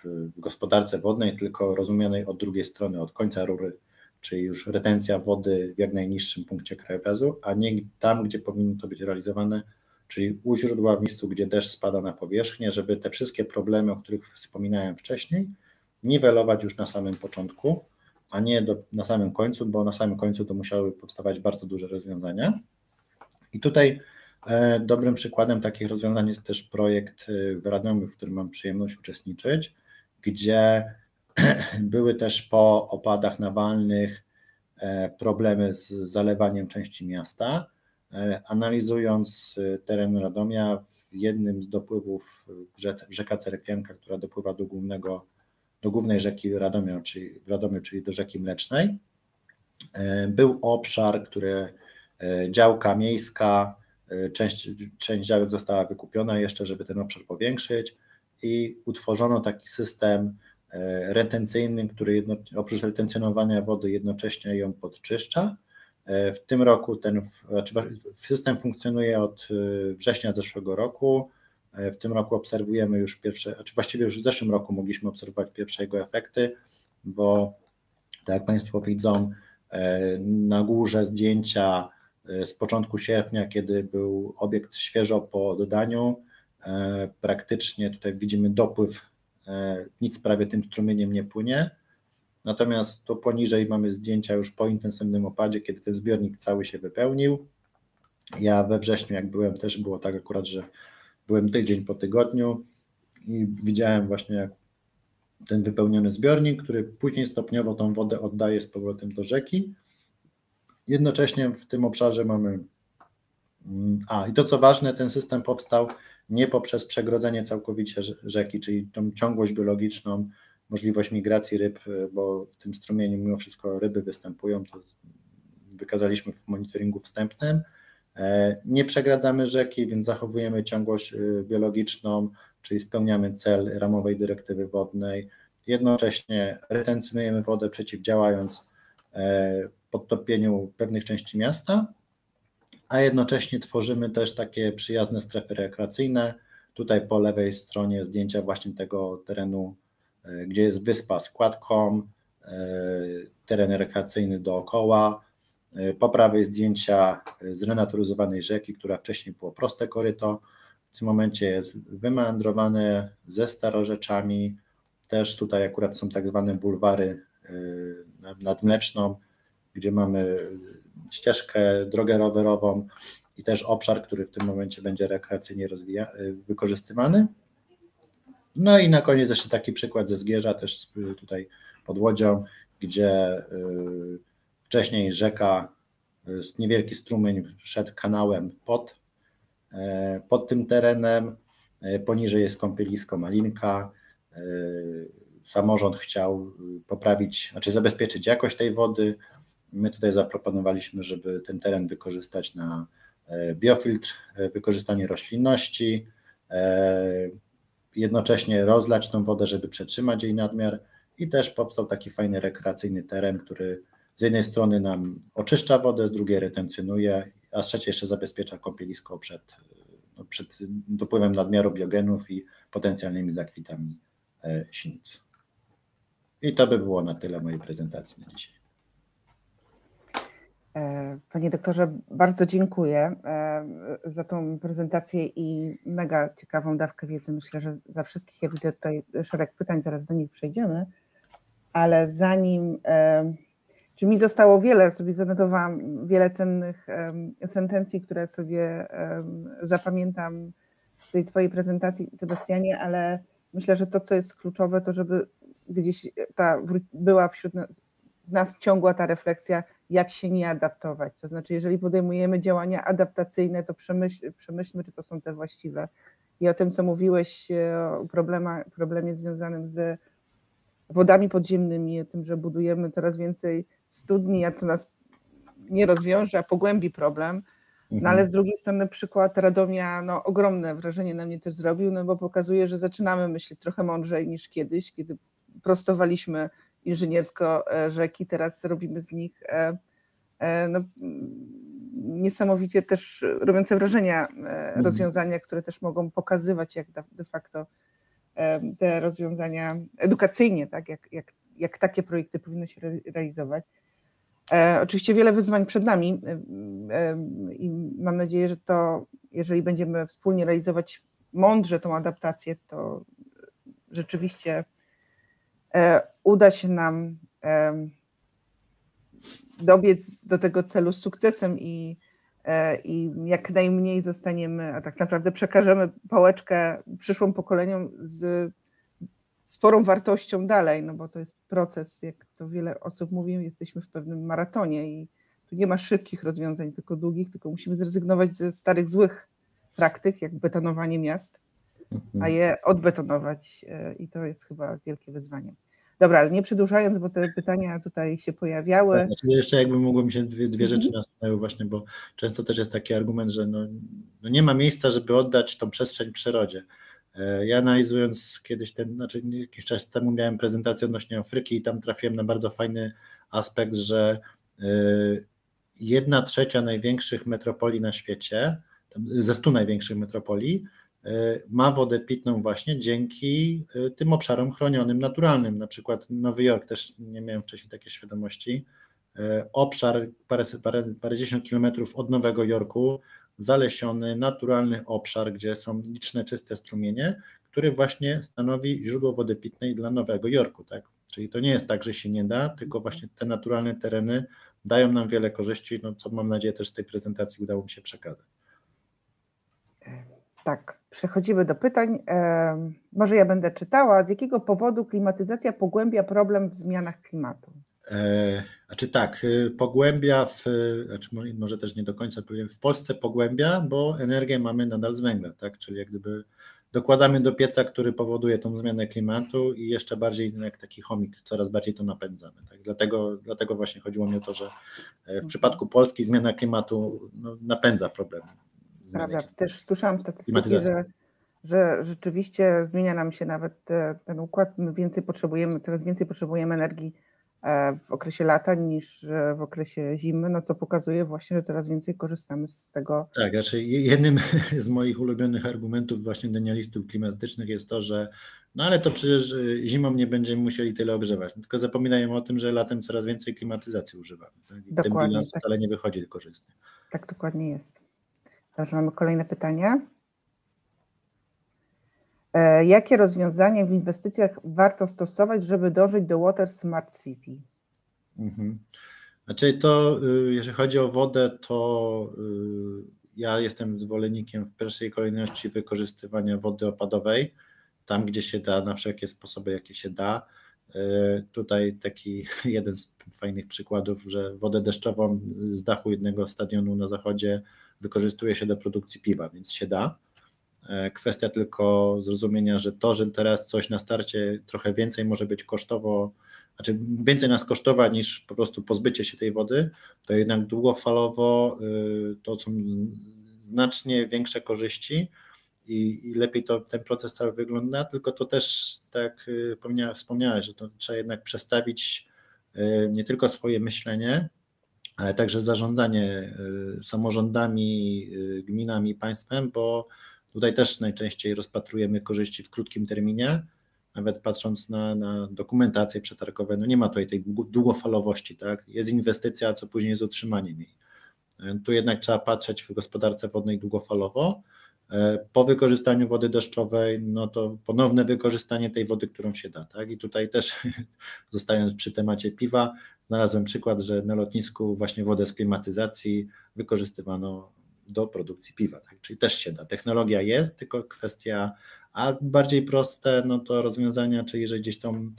w gospodarce wodnej, tylko rozumianej od drugiej strony, od końca rury, czyli już retencja wody w jak najniższym punkcie krajobrazu, a nie tam, gdzie powinno to być realizowane, czyli u źródła, w miejscu, gdzie deszcz spada na powierzchnię, żeby te wszystkie problemy, o których wspominałem wcześniej, niwelować już na samym początku, a nie na samym końcu, bo na samym końcu to musiały powstawać bardzo duże rozwiązania. I tutaj dobrym przykładem takich rozwiązań jest też projekt w Radomiu, w którym mam przyjemność uczestniczyć, gdzie były też po opadach nawalnych problemy z zalewaniem części miasta. Analizując teren Radomia, w jednym z dopływów rzeka Cerepianka, która dopływa do głównej rzeki w Radomiu, czyli do rzeki Mlecznej, był obszar, który działka miejska, część działek została wykupiona jeszcze, żeby ten obszar powiększyć i utworzono taki system retencyjny, który oprócz retencjonowania wody jednocześnie ją podczyszcza. W tym roku system funkcjonuje od września zeszłego roku. W tym roku obserwujemy już właściwie już w zeszłym roku mogliśmy obserwować pierwsze jego efekty, bo tak jak Państwo widzą, na górze zdjęcia z początku sierpnia, kiedy był obiekt świeżo po dodaniu, praktycznie tutaj widzimy dopływ, nic prawie tym strumieniem nie płynie, natomiast to poniżej mamy zdjęcia już po intensywnym opadzie, kiedy ten zbiornik cały się wypełnił. Ja we wrześniu, jak byłem, też było tak akurat, że byłem tydzień po tygodniu i widziałem właśnie jak ten wypełniony zbiornik, który później stopniowo tą wodę oddaje z powrotem do rzeki. Jednocześnie w tym obszarze mamy, i to co ważne, ten system powstał nie poprzez przegrodzenie całkowicie rzeki, czyli tą ciągłość biologiczną, możliwość migracji ryb, bo w tym strumieniu mimo wszystko ryby występują, to wykazaliśmy w monitoringu wstępnym. Nie przegradzamy rzeki, więc zachowujemy ciągłość biologiczną, czyli spełniamy cel ramowej dyrektywy wodnej. Jednocześnie retencjonujemy wodę, przeciwdziałając podtopieniu pewnych części miasta, a jednocześnie tworzymy też takie przyjazne strefy rekreacyjne. Tutaj po lewej stronie zdjęcia właśnie tego terenu, gdzie jest wyspa z kładką, teren rekreacyjny dookoła. Po prawej zdjęcia zrenaturyzowanej rzeki, która wcześniej było proste koryto. W tym momencie jest wymandrowane ze starorzeczami. Też tutaj akurat są tak zwane bulwary nad Mleczną, gdzie mamy ścieżkę, drogę rowerową i też obszar, który w tym momencie będzie rekreacyjnie wykorzystywany. No i na koniec jeszcze taki przykład ze Zgierza, też tutaj pod Łodzią, gdzie wcześniej rzeka, niewielki strumień szedł kanałem pod tym terenem, poniżej jest kąpielisko Malinka. Samorząd chciał poprawić, znaczy zabezpieczyć jakość tej wody. My tutaj zaproponowaliśmy, żeby ten teren wykorzystać na biofiltr, wykorzystanie roślinności, jednocześnie rozlać tą wodę, żeby przetrzymać jej nadmiar i też powstał taki fajny rekreacyjny teren, który z jednej strony nam oczyszcza wodę, z drugiej retencjonuje, a z trzeciej jeszcze zabezpiecza kąpielisko przed dopływem nadmiaru biogenów i potencjalnymi zakwitami sinic. I to by było na tyle mojej prezentacji na dzisiaj. Panie doktorze, bardzo dziękuję za tą prezentację i mega ciekawą dawkę wiedzy. Myślę, że za wszystkich, ja widzę tutaj szereg pytań, zaraz do nich przejdziemy, ale zanim, czy mi zostało wiele, sobie zanotowałam wiele cennych sentencji, które sobie zapamiętam z tej twojej prezentacji, Sebastianie, ale myślę, że to, co jest kluczowe, to żeby gdzieś była wśród nas ciągła ta refleksja, jak się nie adaptować. To znaczy, jeżeli podejmujemy działania adaptacyjne, to przemyślmy, czy to są te właściwe. I o tym, co mówiłeś, o problemie związanym z wodami podziemnymi, o tym, że budujemy coraz więcej studni, a to nas nie rozwiąże, a pogłębi problem. No ale z drugiej strony przykład Radomia, no ogromne wrażenie na mnie też zrobił, no bo pokazuje, że zaczynamy myśleć trochę mądrzej niż kiedyś, kiedy prostowaliśmy inżyniersko rzeki, teraz robimy z nich no, niesamowicie też robiące wrażenia rozwiązania, które też mogą pokazywać, jak de facto te rozwiązania edukacyjnie, tak, jak takie projekty powinny się realizować. Oczywiście wiele wyzwań przed nami i mam nadzieję, że to, jeżeli będziemy wspólnie realizować mądrze tą adaptację, to rzeczywiście uda się nam dobiec do tego celu z sukcesem i jak najmniej zostaniemy, a tak naprawdę przekażemy pałeczkę przyszłym pokoleniom z sporą wartością dalej, no bo to jest proces, jak to wiele osób mówi, jesteśmy w pewnym maratonie i tu nie ma szybkich rozwiązań, tylko długich, tylko musimy zrezygnować ze starych, złych praktyk, jak betonowanie miast, a je odbetonować i to jest chyba wielkie wyzwanie. Dobra, ale nie przedłużając, bo te pytania tutaj się pojawiały. Znaczy jeszcze jakby mogło mi się dwie rzeczy nasunęły właśnie, bo często też jest taki argument, że no nie ma miejsca, żeby oddać tą przestrzeń przyrodzie. Ja analizując kiedyś jakiś czas temu miałem prezentację odnośnie Afryki i tam trafiłem na bardzo fajny aspekt, że 1/3 największych metropolii na świecie, ze 100 największych metropolii, ma wodę pitną właśnie dzięki tym obszarom chronionym, naturalnym. Na przykład Nowy Jork, też nie miałem wcześniej takiej świadomości, obszar parędziesiąt kilometrów od Nowego Jorku, zalesiony, naturalny obszar, gdzie są liczne czyste strumienie, który właśnie stanowi źródło wody pitnej dla Nowego Jorku. Tak? Czyli to nie jest tak, że się nie da, tylko właśnie te naturalne tereny dają nam wiele korzyści, no, co mam nadzieję też z tej prezentacji udało mi się przekazać. Tak, przechodzimy do pytań. Może ja będę czytała. Z jakiego powodu klimatyzacja pogłębia problem w zmianach klimatu? Znaczy tak, pogłębia, może też nie do końca powiem, w Polsce pogłębia, bo energię mamy nadal z węgla, tak? Czyli jak gdyby dokładamy do pieca, który powoduje tą zmianę klimatu i jeszcze bardziej jak taki chomik, coraz bardziej to napędzamy. Tak? Dlatego właśnie chodziło mi o to, że w przypadku Polski zmiana klimatu napędza problem. Prawda, też słyszałam statystyki, że rzeczywiście zmienia nam się nawet ten układ, my coraz więcej potrzebujemy energii w okresie lata niż w okresie zimy, no to pokazuje właśnie, że coraz więcej korzystamy z tego. Tak, znaczy jednym z moich ulubionych argumentów właśnie denialistów klimatycznych jest to, że no ale to przecież zimą nie będziemy musieli tyle ogrzewać, tylko zapominają o tym, że latem coraz więcej klimatyzacji używamy. Tak? I ten bilans Tak, wcale nie wychodzi korzystnie. tak dokładnie jest. Dobrze, mamy kolejne pytanie. Jakie rozwiązania w inwestycjach warto stosować, żeby dążyć do Water Smart City? Znaczy to, jeżeli chodzi o wodę, to ja jestem zwolennikiem w pierwszej kolejności wykorzystywania wody opadowej, tam gdzie się da, na wszelkie sposoby, jakie się da. Tutaj taki jeden z fajnych przykładów, że wodę deszczową z dachu jednego stadionu na zachodzie wykorzystuje się do produkcji piwa, więc się da. Kwestia tylko zrozumienia, że to, że teraz coś na starcie trochę więcej może być kosztowo, znaczy więcej nas kosztować niż po prostu pozbycie się tej wody, to jednak długofalowo to są znacznie większe korzyści i lepiej ten proces cały wygląda, tylko to też, tak jak wspomniałeś, że to trzeba jednak przestawić nie tylko swoje myślenie, ale także zarządzanie samorządami, gminami, państwem, bo tutaj też najczęściej rozpatrujemy korzyści w krótkim terminie, nawet patrząc na dokumentacje przetargowe, no nie ma tutaj tej długofalowości, tak? Jest inwestycja, co później jest utrzymaniem jej. Tu jednak trzeba patrzeć w gospodarce wodnej długofalowo. Po wykorzystaniu wody deszczowej, no to ponowne wykorzystanie tej wody, którą się da, tak? I tutaj też zostając przy temacie piwa, znalazłem przykład, że na lotnisku właśnie wodę z klimatyzacji wykorzystywano do produkcji piwa, tak? Czyli też się da. Technologia jest, tylko kwestia, a bardziej proste, no to rozwiązania, czyli jeżeli gdzieś tą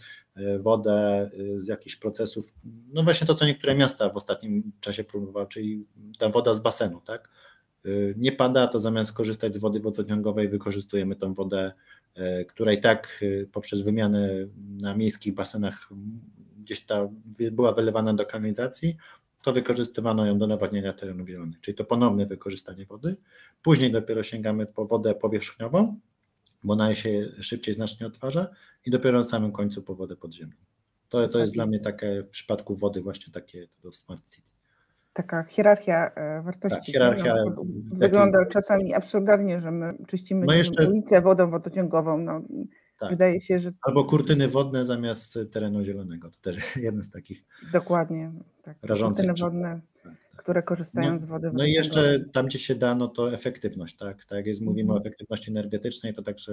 wodę z jakichś procesów, no właśnie to, co niektóre miasta w ostatnim czasie próbowały, czyli ta woda z basenu, tak? Nie pada, to zamiast korzystać z wody wodociągowej wykorzystujemy tą wodę, która i tak poprzez wymianę na miejskich basenach gdzieś ta była wylewana do kanalizacji, to wykorzystywano ją do nawadniania terenów zielonych, czyli to ponowne wykorzystanie wody. Później dopiero sięgamy po wodę powierzchniową, bo ona się szybciej znacznie odtwarza i dopiero na samym końcu po wodę podziemną. To jest dla mnie takie w przypadku wody właśnie takie do Smart City. Taka hierarchia wartości. Tak, hierarchia wygląda czasami absurdalnie, że my czyścimy ulicę wodą wodociągową. No, tak. Wydaje się, że... Albo kurtyny wodne zamiast terenu zielonego. To też jeden z takich dokładnie, tak. rażących kurtyny wodne, które korzystają z wody wodociągowej. No i jeszcze tam, gdzie się da, no to efektywność, tak? Tak jak mówimy o efektywności energetycznej, to także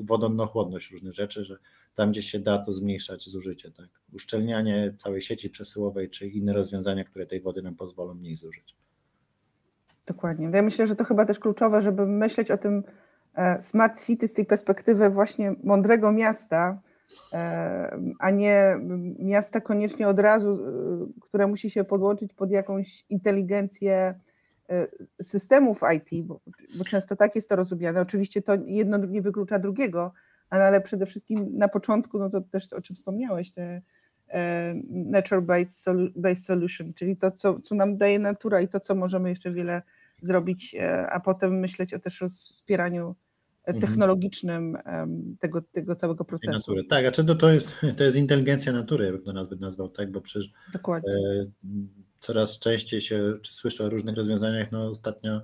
wodonno-chłodność różnych rzeczy, że tam, gdzie się da, to zmniejszać zużycie, tak? Uszczelnianie całej sieci przesyłowej, czy inne rozwiązania, które tej wody nam pozwolą mniej zużyć. Dokładnie. Ja myślę, że to chyba też kluczowe, żeby myśleć o tym Smart City z tej perspektywy właśnie mądrego miasta, a nie miasta koniecznie od razu, które musi się podłączyć pod jakąś inteligencję systemów IT, bo często tak jest to rozumiane. Oczywiście to jedno nie wyklucza drugiego, ale przede wszystkim na początku, no to też o czym wspomniałeś, te Nature-Based Solution, czyli to, co nam daje natura i to, co możemy jeszcze wiele zrobić, a potem myśleć o też o wspieraniu technologicznym tego całego procesu. Natury. Tak, a czy to jest inteligencja natury, ja bym to nazwał, tak, bo przecież coraz częściej się słyszę o różnych rozwiązaniach. No ostatnio,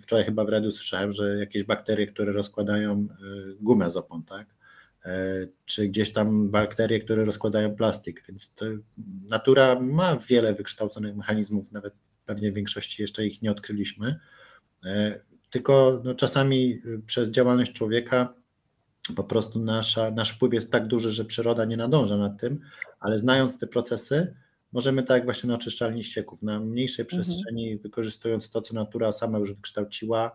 wczoraj chyba w radiu słyszałem, że jakieś bakterie, które rozkładają gumę z opon, tak, czy gdzieś tam bakterie, które rozkładają plastik, więc natura ma wiele wykształconych mechanizmów, nawet pewnie w większości jeszcze ich nie odkryliśmy, tylko no, czasami przez działalność człowieka po prostu nasz wpływ jest tak duży, że przyroda nie nadąża nad tym, ale znając te procesy, możemy tak jak właśnie na oczyszczalni ścieków, na mniejszej przestrzeni, wykorzystując to, co natura sama już wykształciła,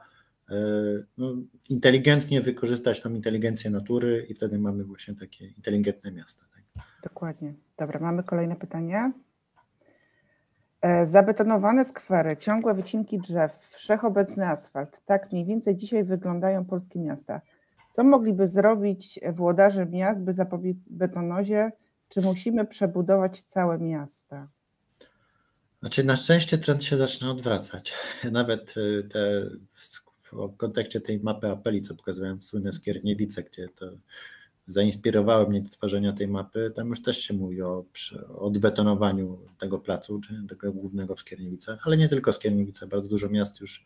no, inteligentnie wykorzystać tą inteligencję natury i wtedy mamy właśnie takie inteligentne miasta. Tak? Dokładnie. Dobra, mamy kolejne pytanie. Zabetonowane skwery, ciągłe wycinki drzew, wszechobecny asfalt. Tak mniej więcej dzisiaj wyglądają polskie miasta. Co mogliby zrobić włodarze miast, by zapobiec betonozie? Czy musimy przebudować całe miasta? Znaczy na szczęście trend się zaczyna odwracać. Nawet w kontekście tej mapy apeli, co pokazywałem, słynne Skierniewice, gdzie to zainspirowały mnie do tworzenia tej mapy, tam już też się mówi o odbetonowaniu tego placu, czy tego głównego w Skierniewicach, ale nie tylko Skierniewice, bardzo dużo miast już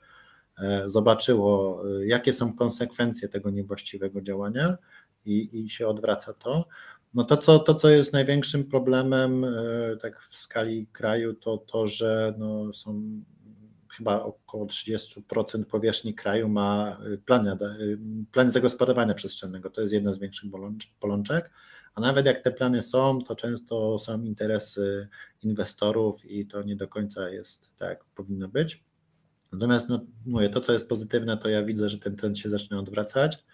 zobaczyło, jakie są konsekwencje tego niewłaściwego działania i się odwraca to. No to, co jest największym problemem tak w skali kraju, to że no, są chyba około 30% powierzchni kraju ma plany zagospodarowania przestrzennego. To jest jedna z większych bolączek, a nawet jak te plany są, to często są interesy inwestorów i to nie do końca jest tak, jak powinno być. Natomiast no, mówię, to, co jest pozytywne, to ja widzę, że ten trend się zaczyna odwracać.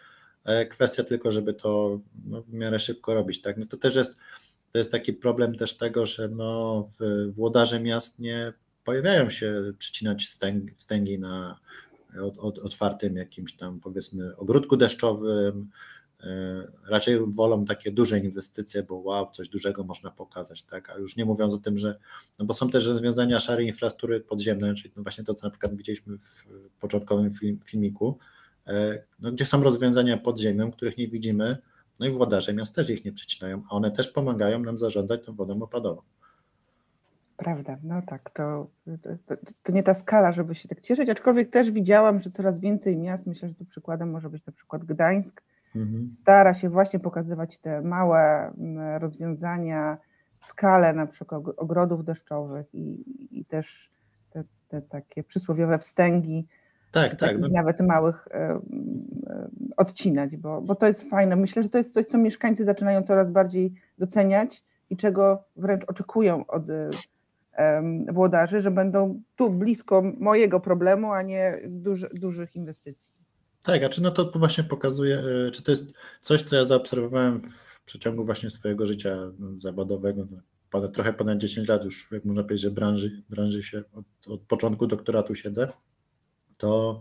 Kwestia tylko, żeby to no, w miarę szybko robić. Tak? No to też jest taki problem też tego, że no, włodarze miast nie pojawiają się przycinać wstęgi na otwartym jakimś tam powiedzmy ogródku deszczowym. Raczej wolą takie duże inwestycje, bo wow, coś dużego można pokazać, tak? A już nie mówiąc o tym, że, no bo są też rozwiązania szarej infrastruktury podziemnej, czyli no właśnie to, co na przykład widzieliśmy w początkowym filmiku, no, gdzie są rozwiązania pod ziemią, których nie widzimy, no i włodarze miast też ich nie przycinają, a one też pomagają nam zarządzać tą wodą opadową. Prawda, no tak, to nie ta skala, żeby się tak cieszyć, aczkolwiek też widziałam, że coraz więcej miast, myślę, że tu przykładem może być na przykład Gdańsk, stara się właśnie pokazywać te małe rozwiązania, skalę na przykład ogrodów deszczowych i też te takie przysłowiowe wstęgi, tak, takich nawet małych odcinać, bo to jest fajne. Myślę, że to jest coś, co mieszkańcy zaczynają coraz bardziej doceniać i czego wręcz oczekują od włodarzy, że będą tu blisko mojego problemu, a nie dużych inwestycji. Tak, a czy no to właśnie pokazuje, czy to jest coś, co ja zaobserwowałem w przeciągu właśnie swojego życia zawodowego, trochę ponad 10 lat już, jak można powiedzieć, że branży się od początku doktoratu siedzę, to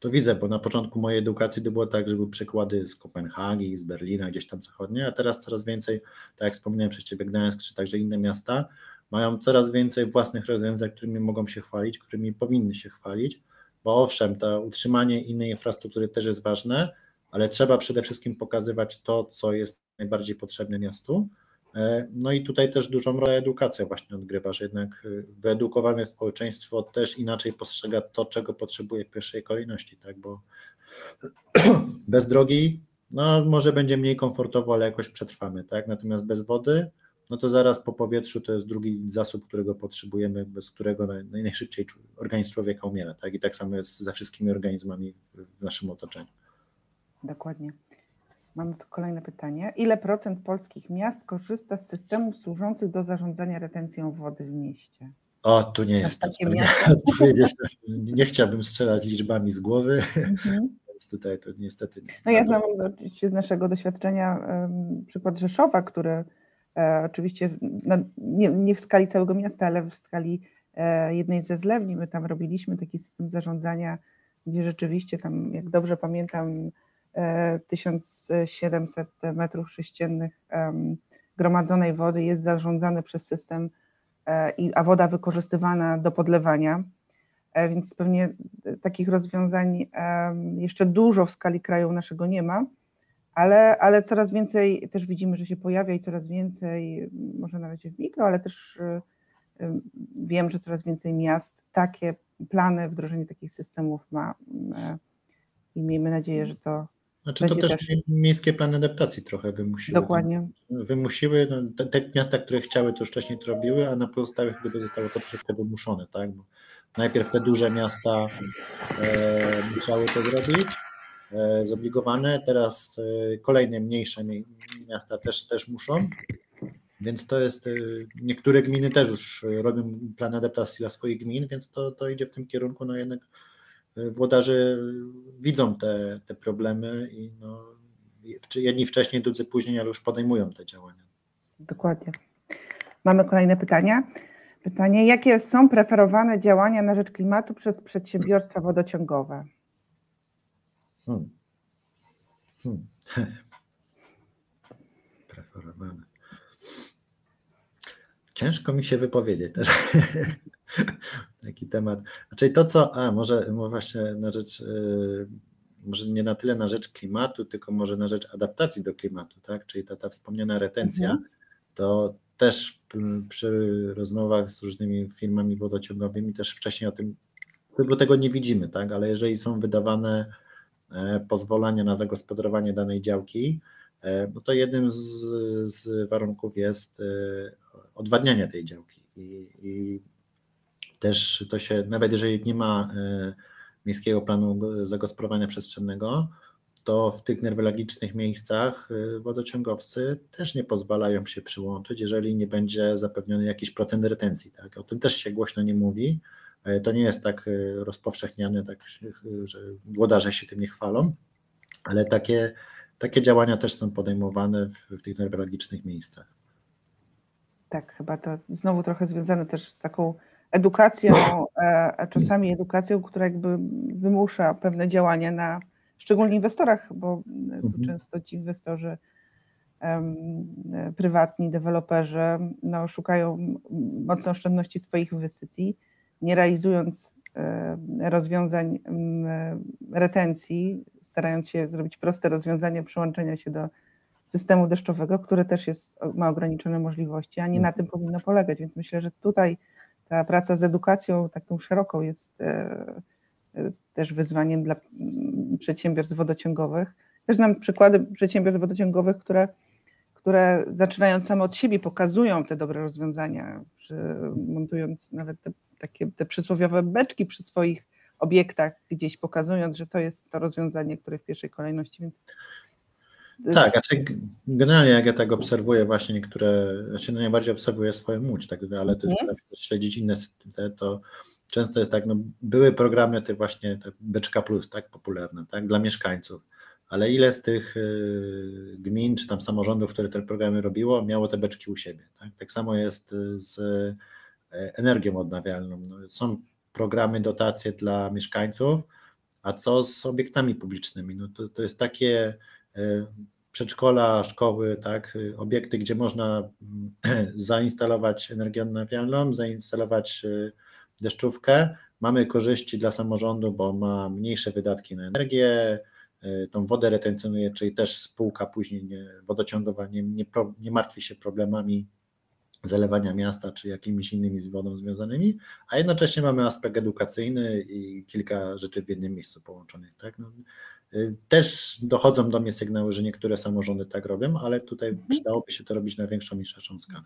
widzę, bo na początku mojej edukacji to było tak, że były przykłady z Kopenhagi, z Berlina, gdzieś tam zachodnie, a teraz coraz więcej, tak jak wspomniałem przez Ciebie, Gdańsk, czy także inne miasta, mają coraz więcej własnych rozwiązań, którymi mogą się chwalić, którymi powinny się chwalić, bo owszem, to utrzymanie innej infrastruktury też jest ważne, ale trzeba przede wszystkim pokazywać to, co jest najbardziej potrzebne miastu. No i tutaj też dużą rolę edukacja właśnie odgrywa, że jednak wyedukowane społeczeństwo też inaczej postrzega to, czego potrzebuje w pierwszej kolejności, tak, bo bez drogi, no może będzie mniej komfortowo, ale jakoś przetrwamy, tak, natomiast bez wody, no to zaraz po powietrzu to jest drugi zasób, którego potrzebujemy, bez którego najszybciej organizm człowieka umiera, tak, i tak samo jest ze wszystkimi organizmami w naszym otoczeniu. Dokładnie. Mamy tu kolejne pytanie. Ile procent polskich miast korzysta z systemów służących do zarządzania retencją wody w mieście? O, tu nie jestem w stanie odpowiedzieć. Nie chciałbym strzelać liczbami z głowy, więc tutaj to niestety nie. No ja znam oczywiście z naszego doświadczenia przykład Rzeszowa, który oczywiście nie w skali całego miasta, ale w skali jednej ze zlewni. My tam robiliśmy taki system zarządzania, gdzie rzeczywiście tam, jak dobrze pamiętam, 1700 metrów sześciennych gromadzonej wody jest zarządzane przez system, a woda wykorzystywana do podlewania, więc pewnie takich rozwiązań jeszcze dużo w skali kraju naszego nie ma, ale coraz więcej też widzimy, że się pojawia i coraz więcej, może nawet w mikro, ale też wiem, że coraz więcej miast takie plany, wdrożenie takich systemów ma i miejmy nadzieję, że to znaczy to też miejskie plany adaptacji trochę wymusiły. Dokładnie. Wymusiły, no, te miasta, które chciały, to już wcześniej to robiły, a na pozostałych gdyby zostało to troszeczkę wymuszone, tak? Bo najpierw te duże miasta musiały to zrobić, zobligowane, teraz kolejne mniejsze miasta też muszą, więc to jest, niektóre gminy też już robią plan adaptacji dla swoich gmin, więc to idzie w tym kierunku, no jednak włodarze widzą te problemy i no, jedni wcześniej, drudzy później, ale już podejmują te działania. Dokładnie. Mamy kolejne pytania. Pytanie, jakie są preferowane działania na rzecz klimatu przez przedsiębiorstwa wodociągowe? Preferowane. Ciężko mi się wypowiedzieć też. Taki temat. Znaczy to, co. Może właśnie na rzecz może nie na tyle na rzecz klimatu, tylko może na rzecz adaptacji do klimatu, tak? Czyli ta wspomniana retencja, to też przy rozmowach z różnymi firmami wodociągowymi też wcześniej o tym, bo tego nie widzimy, tak? Ale jeżeli są wydawane pozwolenia na zagospodarowanie danej działki, no to jednym z warunków jest odwadnianie tej działki i też to się, nawet jeżeli nie ma miejskiego planu zagospodarowania przestrzennego, to w tych newralgicznych miejscach wodociągowcy też nie pozwalają się przyłączyć, jeżeli nie będzie zapewniony jakiś procent retencji. Tak? O tym też się głośno nie mówi. To nie jest tak rozpowszechniane, tak, że włodarze się tym nie chwalą, ale takie działania też są podejmowane w tych newralgicznych miejscach. Tak, chyba to znowu trochę związane też z taką edukacją, a czasami edukacją, która jakby wymusza pewne działania na szczególnie inwestorach, bo często ci inwestorzy prywatni, deweloperzy szukają mocno oszczędności swoich inwestycji, nie realizując rozwiązań retencji, starając się zrobić proste rozwiązanie przyłączenia się do systemu deszczowego, który też ma ograniczone możliwości, a nie na tym powinno polegać, więc myślę, że tutaj ta praca z edukacją taką szeroką jest też wyzwaniem dla przedsiębiorstw wodociągowych. Też znam przykłady przedsiębiorstw wodociągowych, które zaczynając same od siebie pokazują te dobre rozwiązania, montując nawet te przysłowiowe beczki przy swoich obiektach gdzieś, pokazując, że to jest to rozwiązanie, które w pierwszej kolejności. Więc tak, generalnie jak ja tak obserwuję właśnie niektóre, najbardziej obserwuję swoją łódź, tak, ale to staram się śledzić inne, to często jest tak, były programy te Beczka Plus, tak, popularne, tak, dla mieszkańców, ale ile z tych gmin czy tam samorządów, które te programy robiło, miało te beczki u siebie, tak? Tak samo jest z energią odnawialną. Są programy, dotacje dla mieszkańców, a co z obiektami publicznymi? To jest takie przedszkola, szkoły, tak, obiekty, gdzie można zainstalować energię odnawialną, zainstalować deszczówkę. Mamy korzyści dla samorządu, bo ma mniejsze wydatki na energię, tą wodę retencjonuje, czyli też spółka później wodociągowa nie martwi się problemami zalewania miasta czy jakimiś innymi z wodą związanymi, a jednocześnie mamy aspekt edukacyjny i kilka rzeczy w jednym miejscu połączonych. Tak? Też dochodzą do mnie sygnały, że niektóre samorządy tak robią, ale tutaj przydałoby się to robić na większą i szerszą skalę.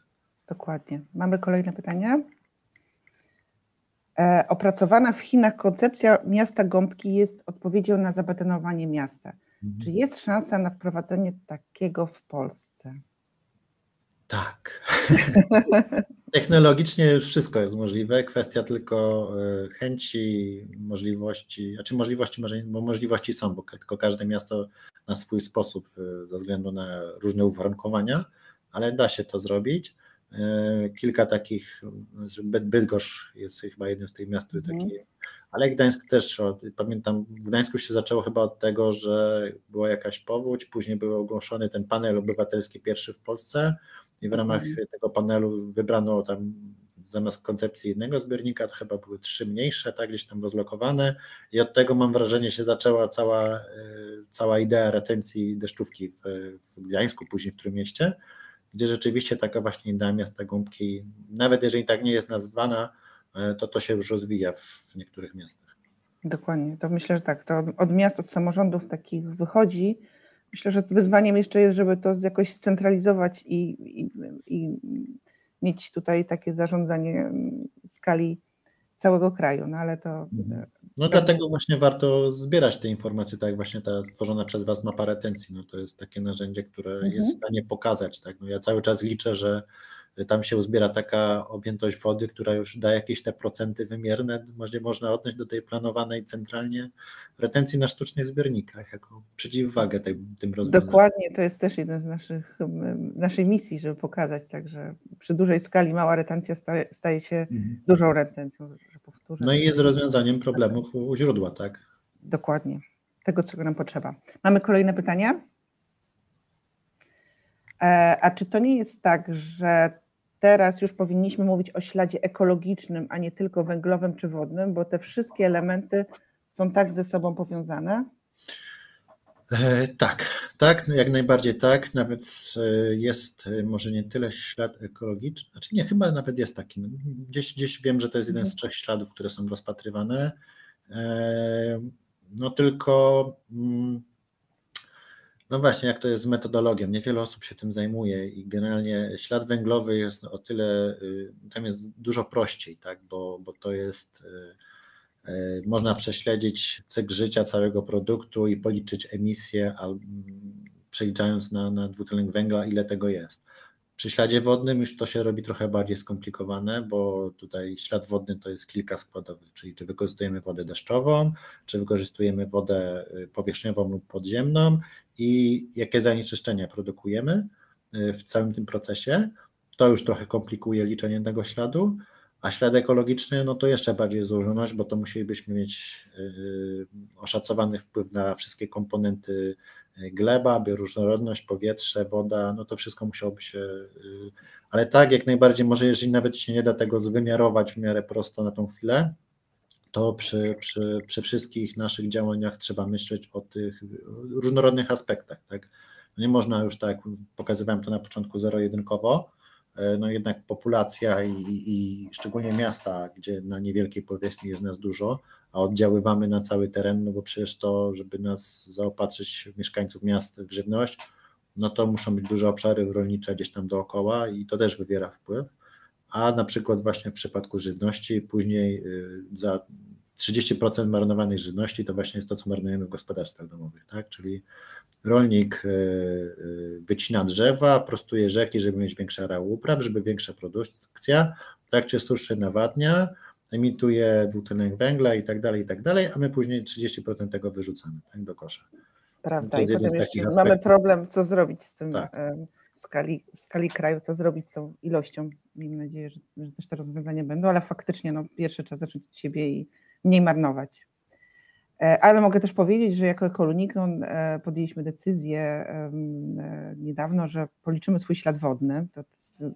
Dokładnie. Mamy kolejne pytanie. Opracowana w Chinach koncepcja miasta Gąbki jest odpowiedzią na zabetonowanie miasta. Czy jest szansa na wprowadzenie takiego w Polsce? Tak. Technologicznie już wszystko jest możliwe, kwestia tylko chęci, możliwości, może, bo możliwości są, bo tylko każde miasto na swój sposób ze względu na różne uwarunkowania, ale da się to zrobić. Kilka takich, Bydgoszcz jest chyba jednym z tych miast, ale Gdańsk też, pamiętam, w Gdańsku się zaczęło chyba od tego, że była jakaś powódź, później był ogłoszony ten panel obywatelski pierwszy w Polsce i w ramach tego panelu wybrano tam zamiast koncepcji jednego zbiornika, to chyba były 3 mniejsze, tak, gdzieś tam rozlokowane i od tego mam wrażenie się zaczęła cała idea retencji deszczówki w Gdańsku, później w Trójmieście, gdzie rzeczywiście taka właśnie idea miasta Gąbki, nawet jeżeli tak nie jest nazwana, to się już rozwija w niektórych miastach. Dokładnie, to myślę, że tak, to od miast, od samorządów takich wychodzi. Myślę, że wyzwaniem jeszcze jest, żeby to jakoś scentralizować i mieć tutaj takie zarządzanie w skali całego kraju, ale to... Dlatego właśnie warto zbierać te informacje, tak jak właśnie ta stworzona przez Was mapa retencji, to jest takie narzędzie, które jest w stanie pokazać, tak, ja cały czas liczę, że tam się uzbiera taka objętość wody, która już da jakieś te procenty wymierne, gdzie można odnieść do tej planowanej centralnie retencji na sztucznych zbiornikach, jako przeciwwagę tym rozwiązaniom. Dokładnie, to jest też jeden z naszej misji, żeby pokazać, tak, że przy dużej skali mała retencja staje się dużą retencją, że powtórzę. I jest rozwiązaniem problemów u źródła, tak? Dokładnie, tego, czego nam potrzeba. Mamy kolejne pytanie. A czy to nie jest tak, że teraz już powinniśmy mówić o śladzie ekologicznym, a nie tylko węglowym czy wodnym, bo te wszystkie elementy są tak ze sobą powiązane? Tak, no jak najbardziej tak. Nawet jest może nie tyle ślad ekologiczny, znaczy nie, chyba nawet jest taki. No, gdzieś wiem, że to jest jeden z 3 śladów, które są rozpatrywane. No tylko, no właśnie, jak to jest z metodologią, niewiele osób się tym zajmuje i generalnie ślad węglowy jest o tyle, tam jest dużo prościej, tak, bo to jest, można prześledzić cykl życia całego produktu i policzyć emisję, przeliczając na dwutlenek węgla, ile tego jest. Przy śladzie wodnym już to się robi trochę bardziej skomplikowane, bo tutaj ślad wodny to jest kilka składowych, czyli czy wykorzystujemy wodę deszczową, czy wykorzystujemy wodę powierzchniową lub podziemną i jakie zanieczyszczenia produkujemy w całym tym procesie. To już trochę komplikuje liczenie tego śladu, a ślad ekologiczny, no to jeszcze bardziej złożoność, bo to musielibyśmy mieć oszacowany wpływ na wszystkie komponenty gleba, bioróżnorodność, powietrze, woda, no to wszystko musiałoby się, ale tak, jak najbardziej, może jeżeli nawet się nie da tego zwymiarować w miarę prosto na tą chwilę, to przy wszystkich naszych działaniach trzeba myśleć o tych różnorodnych aspektach, tak? Nie można już, tak pokazywałem to na początku, zero-jedynkowo, no jednak populacja i szczególnie miasta, gdzie na niewielkiej powierzchni jest nas dużo, a oddziaływamy na cały teren, no bo przecież to, żeby nas zaopatrzyć mieszkańców miast w żywność, no to muszą być duże obszary rolnicze gdzieś tam dookoła i to też wywiera wpływ, a na przykład właśnie w przypadku żywności później za 30% marnowanej żywności to właśnie jest to, co marnujemy w gospodarstwach domowych, tak, czyli rolnik wycina drzewa, prostuje rzeki, żeby mieć większy areał upraw, żeby większa produkcja, w trakcie suszy nawadnia, emituje dwutlenek węgla i tak dalej, a my później 30% tego wyrzucamy, tak, do kosza. Prawda, i potem jeszcze mamy problem, co zrobić z tym, tak, w skali kraju, co zrobić z tą ilością. Miejmy nadzieję, że też te rozwiązania będą, ale faktycznie no, pierwszy czas zacząć od siebie i mniej marnować. Ale mogę też powiedzieć, że jako Ekolunikon podjęliśmy decyzję niedawno, że policzymy swój ślad wodny. To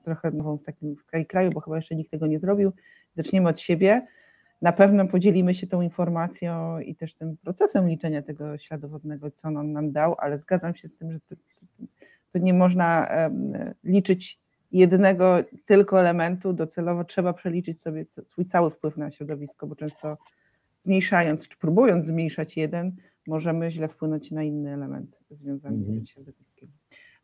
trochę nową w takim kraju, bo chyba jeszcze nikt tego nie zrobił. Zaczniemy od siebie. Na pewno podzielimy się tą informacją i też tym procesem liczenia tego śladu wodnego, co on nam dał, ale zgadzam się z tym, że to nie można liczyć jednego tylko elementu. Docelowo trzeba przeliczyć sobie swój cały wpływ na środowisko, bo często zmniejszając, czy próbując zmniejszać jeden, możemy źle wpłynąć na inny element związany z środowiskiem.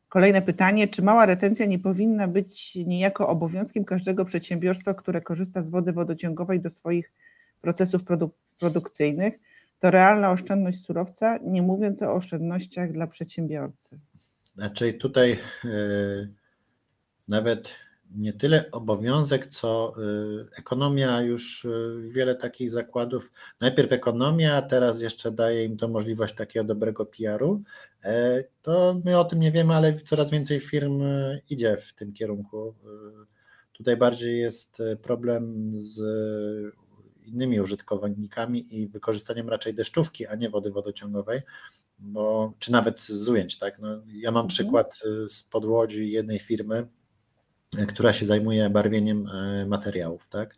Kolejne pytanie, czy mała retencja nie powinna być niejako obowiązkiem każdego przedsiębiorstwa, które korzysta z wody wodociągowej do swoich procesów produkcyjnych? To realna oszczędność surowca, nie mówiąc o oszczędnościach dla przedsiębiorcy. Znaczy tutaj nawet nie tyle obowiązek, co ekonomia już wiele takich zakładów, najpierw ekonomia, a teraz jeszcze daje im to możliwość takiego dobrego PR-u, to my o tym nie wiemy, ale coraz więcej firm idzie w tym kierunku. Tutaj bardziej jest problem z innymi użytkownikami i wykorzystaniem raczej deszczówki, a nie wody wodociągowej, czy nawet z ujęć, tak? No, ja mam przykład spod Łodzi jednej firmy, która się zajmuje barwieniem materiałów, tak?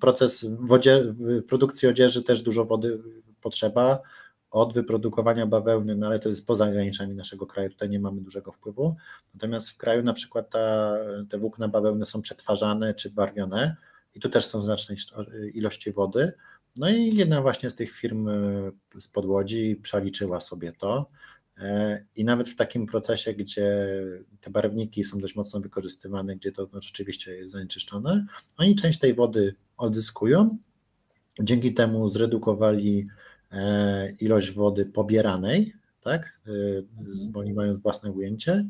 Proces w produkcji odzieży też dużo wody potrzeba, od wyprodukowania bawełny, no ale to jest poza granicami naszego kraju, tutaj nie mamy dużego wpływu, natomiast w kraju na przykład te włókna bawełny są przetwarzane czy barwione i tu też są znaczne ilości wody, no i jedna właśnie z tych firm spod Łodzi przeliczyła sobie to, i nawet w takim procesie, gdzie te barwniki są dość mocno wykorzystywane, gdzie to rzeczywiście jest zanieczyszczone, oni część tej wody odzyskują, dzięki temu zredukowali ilość wody pobieranej, tak, bo oni mają własne ujęcie,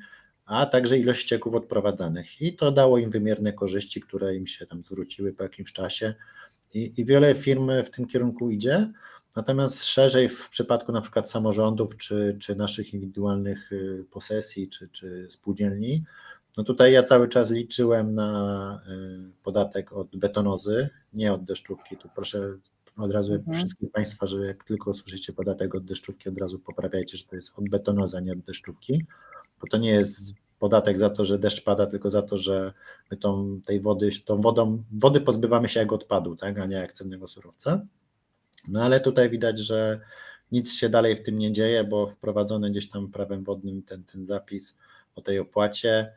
a także ilość ścieków odprowadzanych i to dało im wymierne korzyści, które im się tam zwróciły po jakimś czasie i wiele firm w tym kierunku idzie. Natomiast szerzej w przypadku na przykład samorządów czy naszych indywidualnych posesji czy spółdzielni, no tutaj ja cały czas liczyłem na podatek od betonozy, nie od deszczówki. Tu proszę od razu wszystkich Państwa, że jak tylko usłyszycie podatek od deszczówki, od razu poprawiajcie, że to jest od betonozy, a nie od deszczówki, bo to nie jest podatek za to, że deszcz pada, tylko za to, że my wody pozbywamy się jak odpadu, tak, a nie jak cennego surowca. No ale tutaj widać, że nic się dalej w tym nie dzieje, bo wprowadzony gdzieś tam prawem wodnym ten zapis o tej opłacie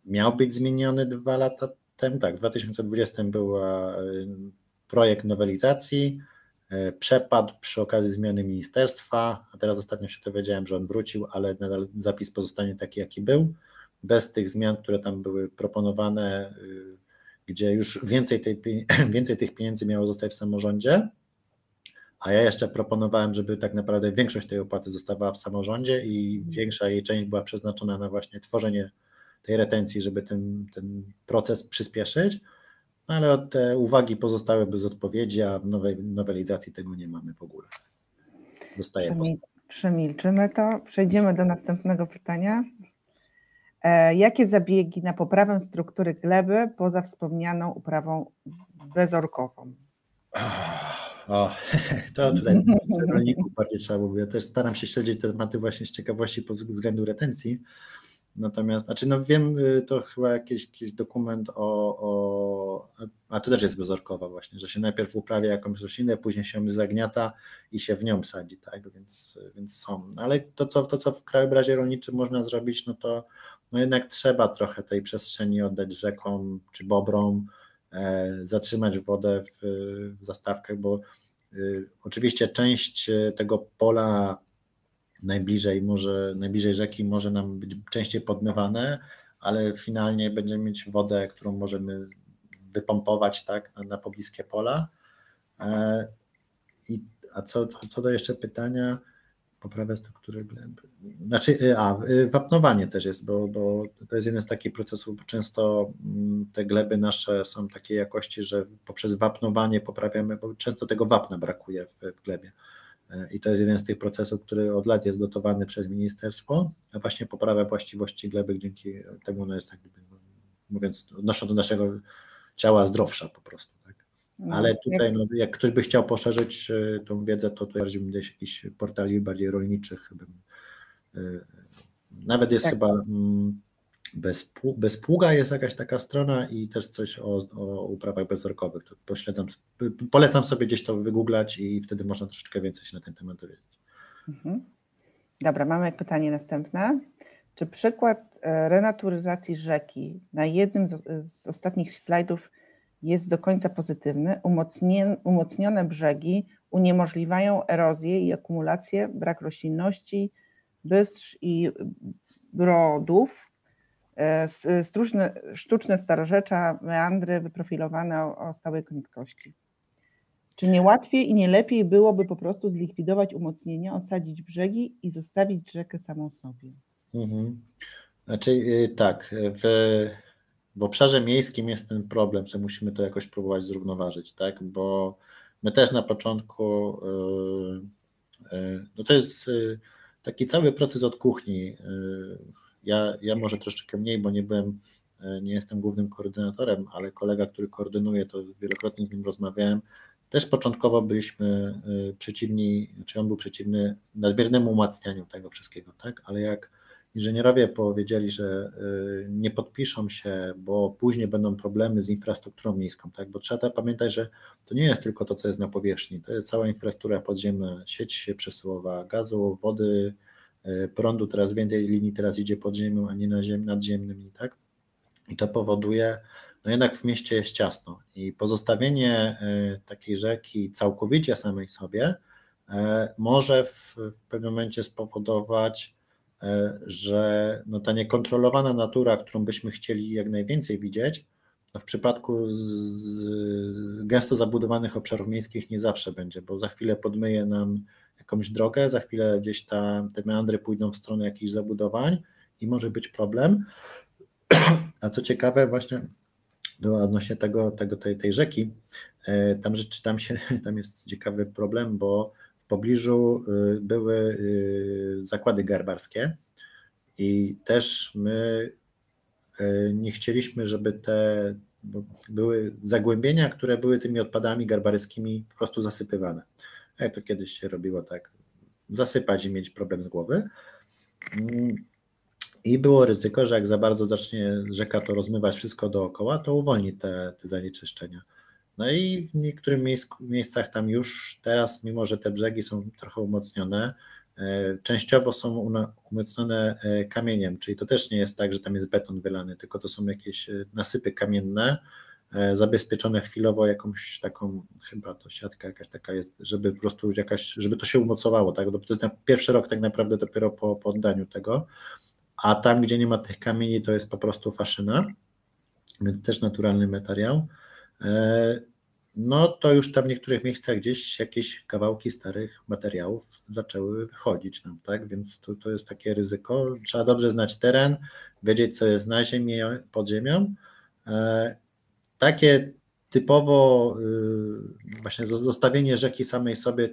miał być zmieniony 2 lata temu, tak, w 2020 był projekt nowelizacji, przepadł przy okazji zmiany ministerstwa, a teraz ostatnio się dowiedziałem, że on wrócił, ale nadal zapis pozostanie taki, jaki był, bez tych zmian, które tam były proponowane, gdzie już więcej tych pieniędzy miało zostać w samorządzie, a ja jeszcze proponowałem, żeby tak naprawdę większość tej opłaty zostawała w samorządzie i większa jej część była przeznaczona na właśnie tworzenie tej retencji, żeby ten proces przyspieszyć, no ale te uwagi pozostały bez odpowiedzi, a w nowej nowelizacji tego nie mamy w ogóle. Przemilczymy to. Przejdziemy do następnego pytania. Jakie zabiegi na poprawę struktury gleby poza wspomnianą uprawą bezorkową? To tutaj rolników bardziej trzeba było. Ja też staram się śledzić te tematy właśnie z ciekawości pod względu retencji. Natomiast, wiem, to chyba jakiś dokument a to też jest bezorkowa właśnie, że się najpierw uprawia jakąś roślinę, później się zagniata i się w nią sadzi, tak, więc są. Ale to, co w krajobrazie rolniczym można zrobić, no to jednak trzeba trochę tej przestrzeni oddać rzekom czy bobrom, zatrzymać wodę w zastawkach, bo oczywiście część tego pola najbliżej rzeki może nam być częściej podmywane, ale finalnie będziemy mieć wodę, którą możemy wypompować, tak, na pobliskie pola. A co do jeszcze pytania, poprawę struktury gleby. Wapnowanie też jest, bo to jest jeden z takich procesów, bo często te gleby nasze są takiej jakości, że poprzez wapnowanie poprawiamy, bo często tego wapna brakuje w glebie. I to jest jeden z tych procesów, który od lat jest dotowany przez ministerstwo, a właśnie poprawia właściwości gleby, dzięki temu ona jest, tak mówiąc, odnoszą do naszego ciała zdrowsza po prostu. Tak? Ale tutaj, jak ktoś by chciał poszerzyć tą wiedzę, to bardziej gdzieś jakichś portali bardziej rolniczych. Nawet jest chyba bez pługa jest jakaś taka strona i też coś o uprawach bezorkowych. To polecam sobie gdzieś to wygooglać i wtedy można troszeczkę więcej się na ten temat dowiedzieć. Dobra, mamy pytanie następne. Czy przykład renaturyzacji rzeki na jednym z ostatnich slajdów jest do końca pozytywny? Umocnione brzegi uniemożliwiają erozję i akumulację, brak roślinności, bystrz i brodów, sztuczne starorzecza, meandry wyprofilowane o stałej konieczności. Czy nie łatwiej i nie lepiej byłoby po prostu zlikwidować umocnienia, osadzić brzegi i zostawić rzekę samą sobie? Znaczy tak, w obszarze miejskim jest ten problem, że musimy to jakoś próbować zrównoważyć, tak? Bo my też na początku, no to jest taki cały proces od kuchni. Ja może troszeczkę mniej, bo nie jestem głównym koordynatorem, ale kolega, który koordynuje, to wielokrotnie z nim rozmawiałem, też początkowo byliśmy przeciwni, czy on był przeciwny nadmiernemu umacnianiu tego wszystkiego, tak? Ale jak inżynierowie powiedzieli, że nie podpiszą się, bo później będą problemy z infrastrukturą miejską, tak? Bo trzeba pamiętać, że to nie jest tylko to, co jest na powierzchni, to jest cała infrastruktura podziemna, sieć przesyłowa gazu, wody, prądu, teraz więcej linii teraz idzie pod ziemią, a nie nadziemnymi, tak? I to powoduje, no jednak w mieście jest ciasno i pozostawienie takiej rzeki całkowicie samej sobie może w pewnym momencie spowodować, że no ta niekontrolowana natura, którą byśmy chcieli jak najwięcej widzieć, no w przypadku gęsto zabudowanych obszarów miejskich nie zawsze będzie, bo za chwilę podmyje nam jakąś drogę, za chwilę gdzieś te meandry pójdą w stronę jakichś zabudowań i może być problem. A co ciekawe, właśnie odnośnie tej rzeki, tam jest ciekawy problem, bo w pobliżu były zakłady garbarskie i też my nie chcieliśmy, żeby bo były zagłębienia, które były tymi odpadami garbarskimi po prostu zasypywane. Jak to kiedyś się robiło, tak, zasypać i mieć problem z głowy. I było ryzyko, że jak za bardzo zacznie rzeka to rozmywać wszystko dookoła, to uwolni te zanieczyszczenia. No i w niektórych miejscach tam już teraz, mimo że te brzegi są trochę umocnione, częściowo są umocnione kamieniem, czyli to też nie jest tak, że tam jest beton wylany, tylko to są jakieś nasypy kamienne, zabezpieczone chwilowo jakąś taką, chyba to siatka jakaś taka jest, żeby po prostu żeby to się umocowało, tak? To jest pierwszy rok tak naprawdę dopiero po oddaniu tego, a tam, gdzie nie ma tych kamieni, to jest po prostu faszyna, więc też naturalny materiał. No to już tam w niektórych miejscach gdzieś jakieś kawałki starych materiałów zaczęły wychodzić nam, tak? Więc to jest takie ryzyko. Trzeba dobrze znać teren, wiedzieć, co jest na ziemi, pod ziemią. Takie typowo właśnie zostawienie rzeki samej sobie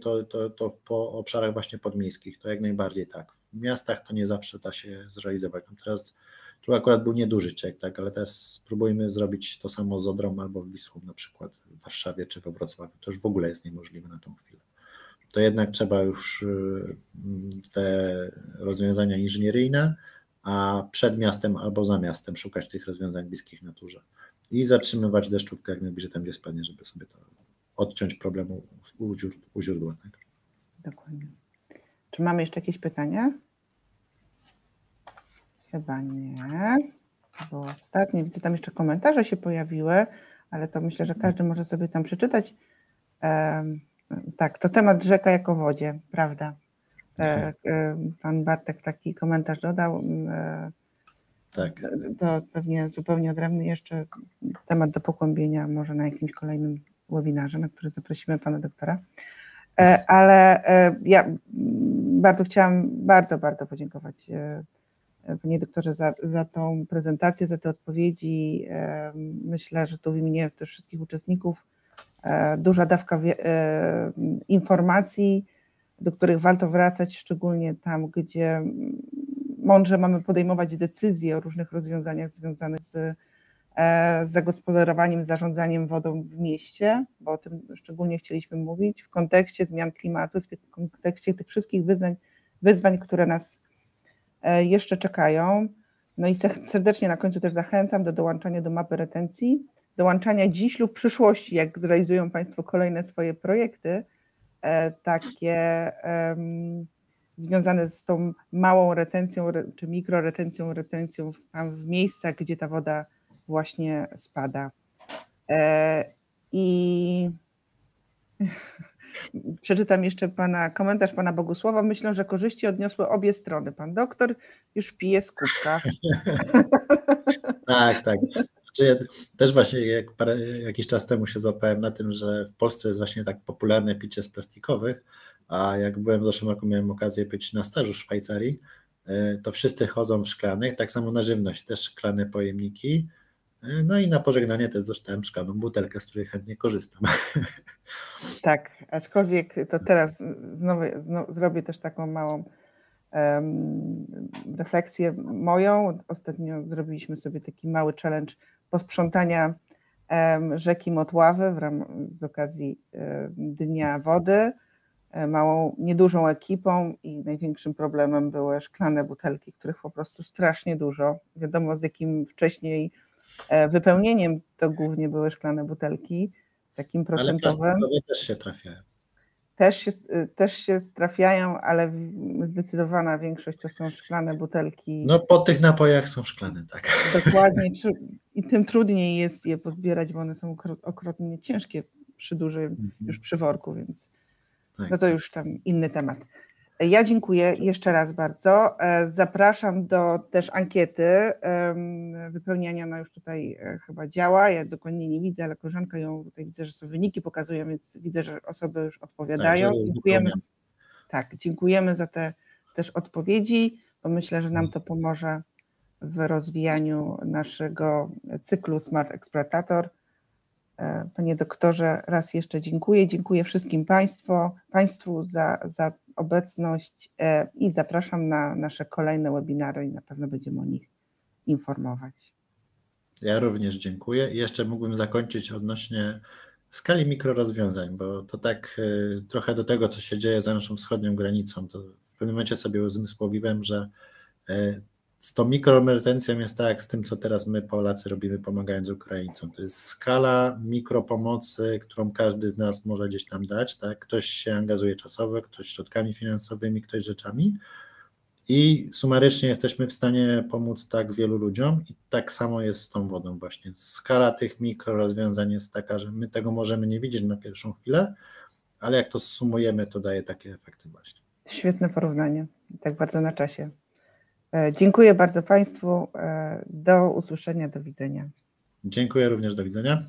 to po obszarach właśnie podmiejskich, to jak najbardziej tak. W miastach to nie zawsze da się zrealizować. No teraz tu akurat był nieduży ciek, tak, ale teraz spróbujmy zrobić to samo z Odrą albo Wisłą na przykład w Warszawie czy we Wrocławiu. To już w ogóle jest niemożliwe na tą chwilę. To jednak trzeba już te rozwiązania inżynieryjne, a przed miastem albo za miastem szukać tych rozwiązań bliskich naturze i zatrzymywać deszczówkę jak najbliżej tam, gdzie spadnie, żeby sobie to odciąć problemu u źródła. Tak? Dokładnie. Czy mamy jeszcze jakieś pytania? Chyba nie, bo ostatnie, widzę, tam jeszcze komentarze się pojawiły, ale to myślę, że każdy może sobie tam przeczytać. Tak, to temat rzeka jako wodzie, prawda? Pan Bartek taki komentarz dodał. Tak. To pewnie zupełnie odrębny jeszcze temat do pogłębienia, może na jakimś kolejnym webinarze, na który zaprosimy pana doktora. Ale ja bardzo chciałam bardzo podziękować panie doktorze za tą prezentację, za te odpowiedzi. Myślę, że tu w imieniu też wszystkich uczestników duża dawka informacji, do których warto wracać, szczególnie tam, gdzie mądrze mamy podejmować decyzje o różnych rozwiązaniach związanych z zagospodarowaniem, zarządzaniem wodą w mieście, bo o tym szczególnie chcieliśmy mówić, w kontekście zmian klimatu, w kontekście tych wszystkich wyzwań, które nas jeszcze czekają. No i serdecznie na końcu też zachęcam do dołączania do mapy retencji, dołączania dziś lub w przyszłości, jak zrealizują Państwo kolejne swoje projekty, takie związane z tą małą retencją, czy mikroretencją, tam w miejscach, gdzie ta woda właśnie spada. I przeczytam jeszcze komentarz pana Bogusława. Myślę, że korzyści odniosły obie strony. Pan doktor już pije z kubka. Tak. Znaczy ja też właśnie jakiś czas temu się złapałem na tym, że w Polsce jest właśnie tak popularne picie z plastikowych, a jak byłem w zeszłym roku, miałem okazję być na stażu w Szwajcarii, to wszyscy chodzą w szklanych, tak samo na żywność, też szklane pojemniki, no i na pożegnanie też dostałem szklaną butelkę, z której chętnie korzystam. Tak, aczkolwiek to teraz znowu zrobię też taką małą refleksję moją. Ostatnio zrobiliśmy sobie taki mały challenge posprzątania rzeki Motławy z okazji Dnia Wody, niedużą ekipą i największym problemem były szklane butelki, których po prostu strasznie dużo. Wiadomo, z jakim wcześniej wypełnieniem to głównie były szklane butelki, takim procentowym. Ale plastikowe też się trafiają. Też się trafiają, ale zdecydowana większość to są szklane butelki. No po tych napojach są szklane, tak. Dokładnie. I tym trudniej jest je pozbierać, bo one są okropnie ciężkie przy dużym już przyworku, więc tak. No to już tam inny temat. Ja dziękuję jeszcze raz bardzo. Zapraszam do też ankiety wypełniania. Ona już tutaj chyba działa. Ja dokładnie nie widzę, ale koleżanka ją tutaj widzę, że są wyniki pokazują, więc widzę, że osoby już odpowiadają. Tak, dziękujemy. Tak, dziękujemy za te też odpowiedzi, bo myślę, że nam to pomoże w rozwijaniu naszego cyklu Smart Eksploatator. Panie doktorze, raz jeszcze dziękuję. Dziękuję wszystkim Państwu za obecność i zapraszam na nasze kolejne webinary i na pewno będziemy o nich informować. Ja również dziękuję. I jeszcze mógłbym zakończyć odnośnie skali mikrorozwiązań, bo to tak trochę do tego, co się dzieje za naszą wschodnią granicą, to w pewnym momencie sobie uzmysłowiłem, że z tą mikroretencją jest tak jak z tym, co teraz my Polacy robimy, pomagając Ukraińcom. To jest skala mikropomocy, którą każdy z nas może gdzieś tam dać, tak? Ktoś się angażuje czasowo, ktoś środkami finansowymi, ktoś rzeczami i sumarycznie jesteśmy w stanie pomóc tak wielu ludziom i tak samo jest z tą wodą właśnie. Skala tych mikrorozwiązań jest taka, że my tego możemy nie widzieć na pierwszą chwilę, ale jak to sumujemy, to daje takie efekty właśnie. Świetne porównanie, tak bardzo na czasie. Dziękuję bardzo Państwu. Do usłyszenia, do widzenia. Dziękuję również, do widzenia.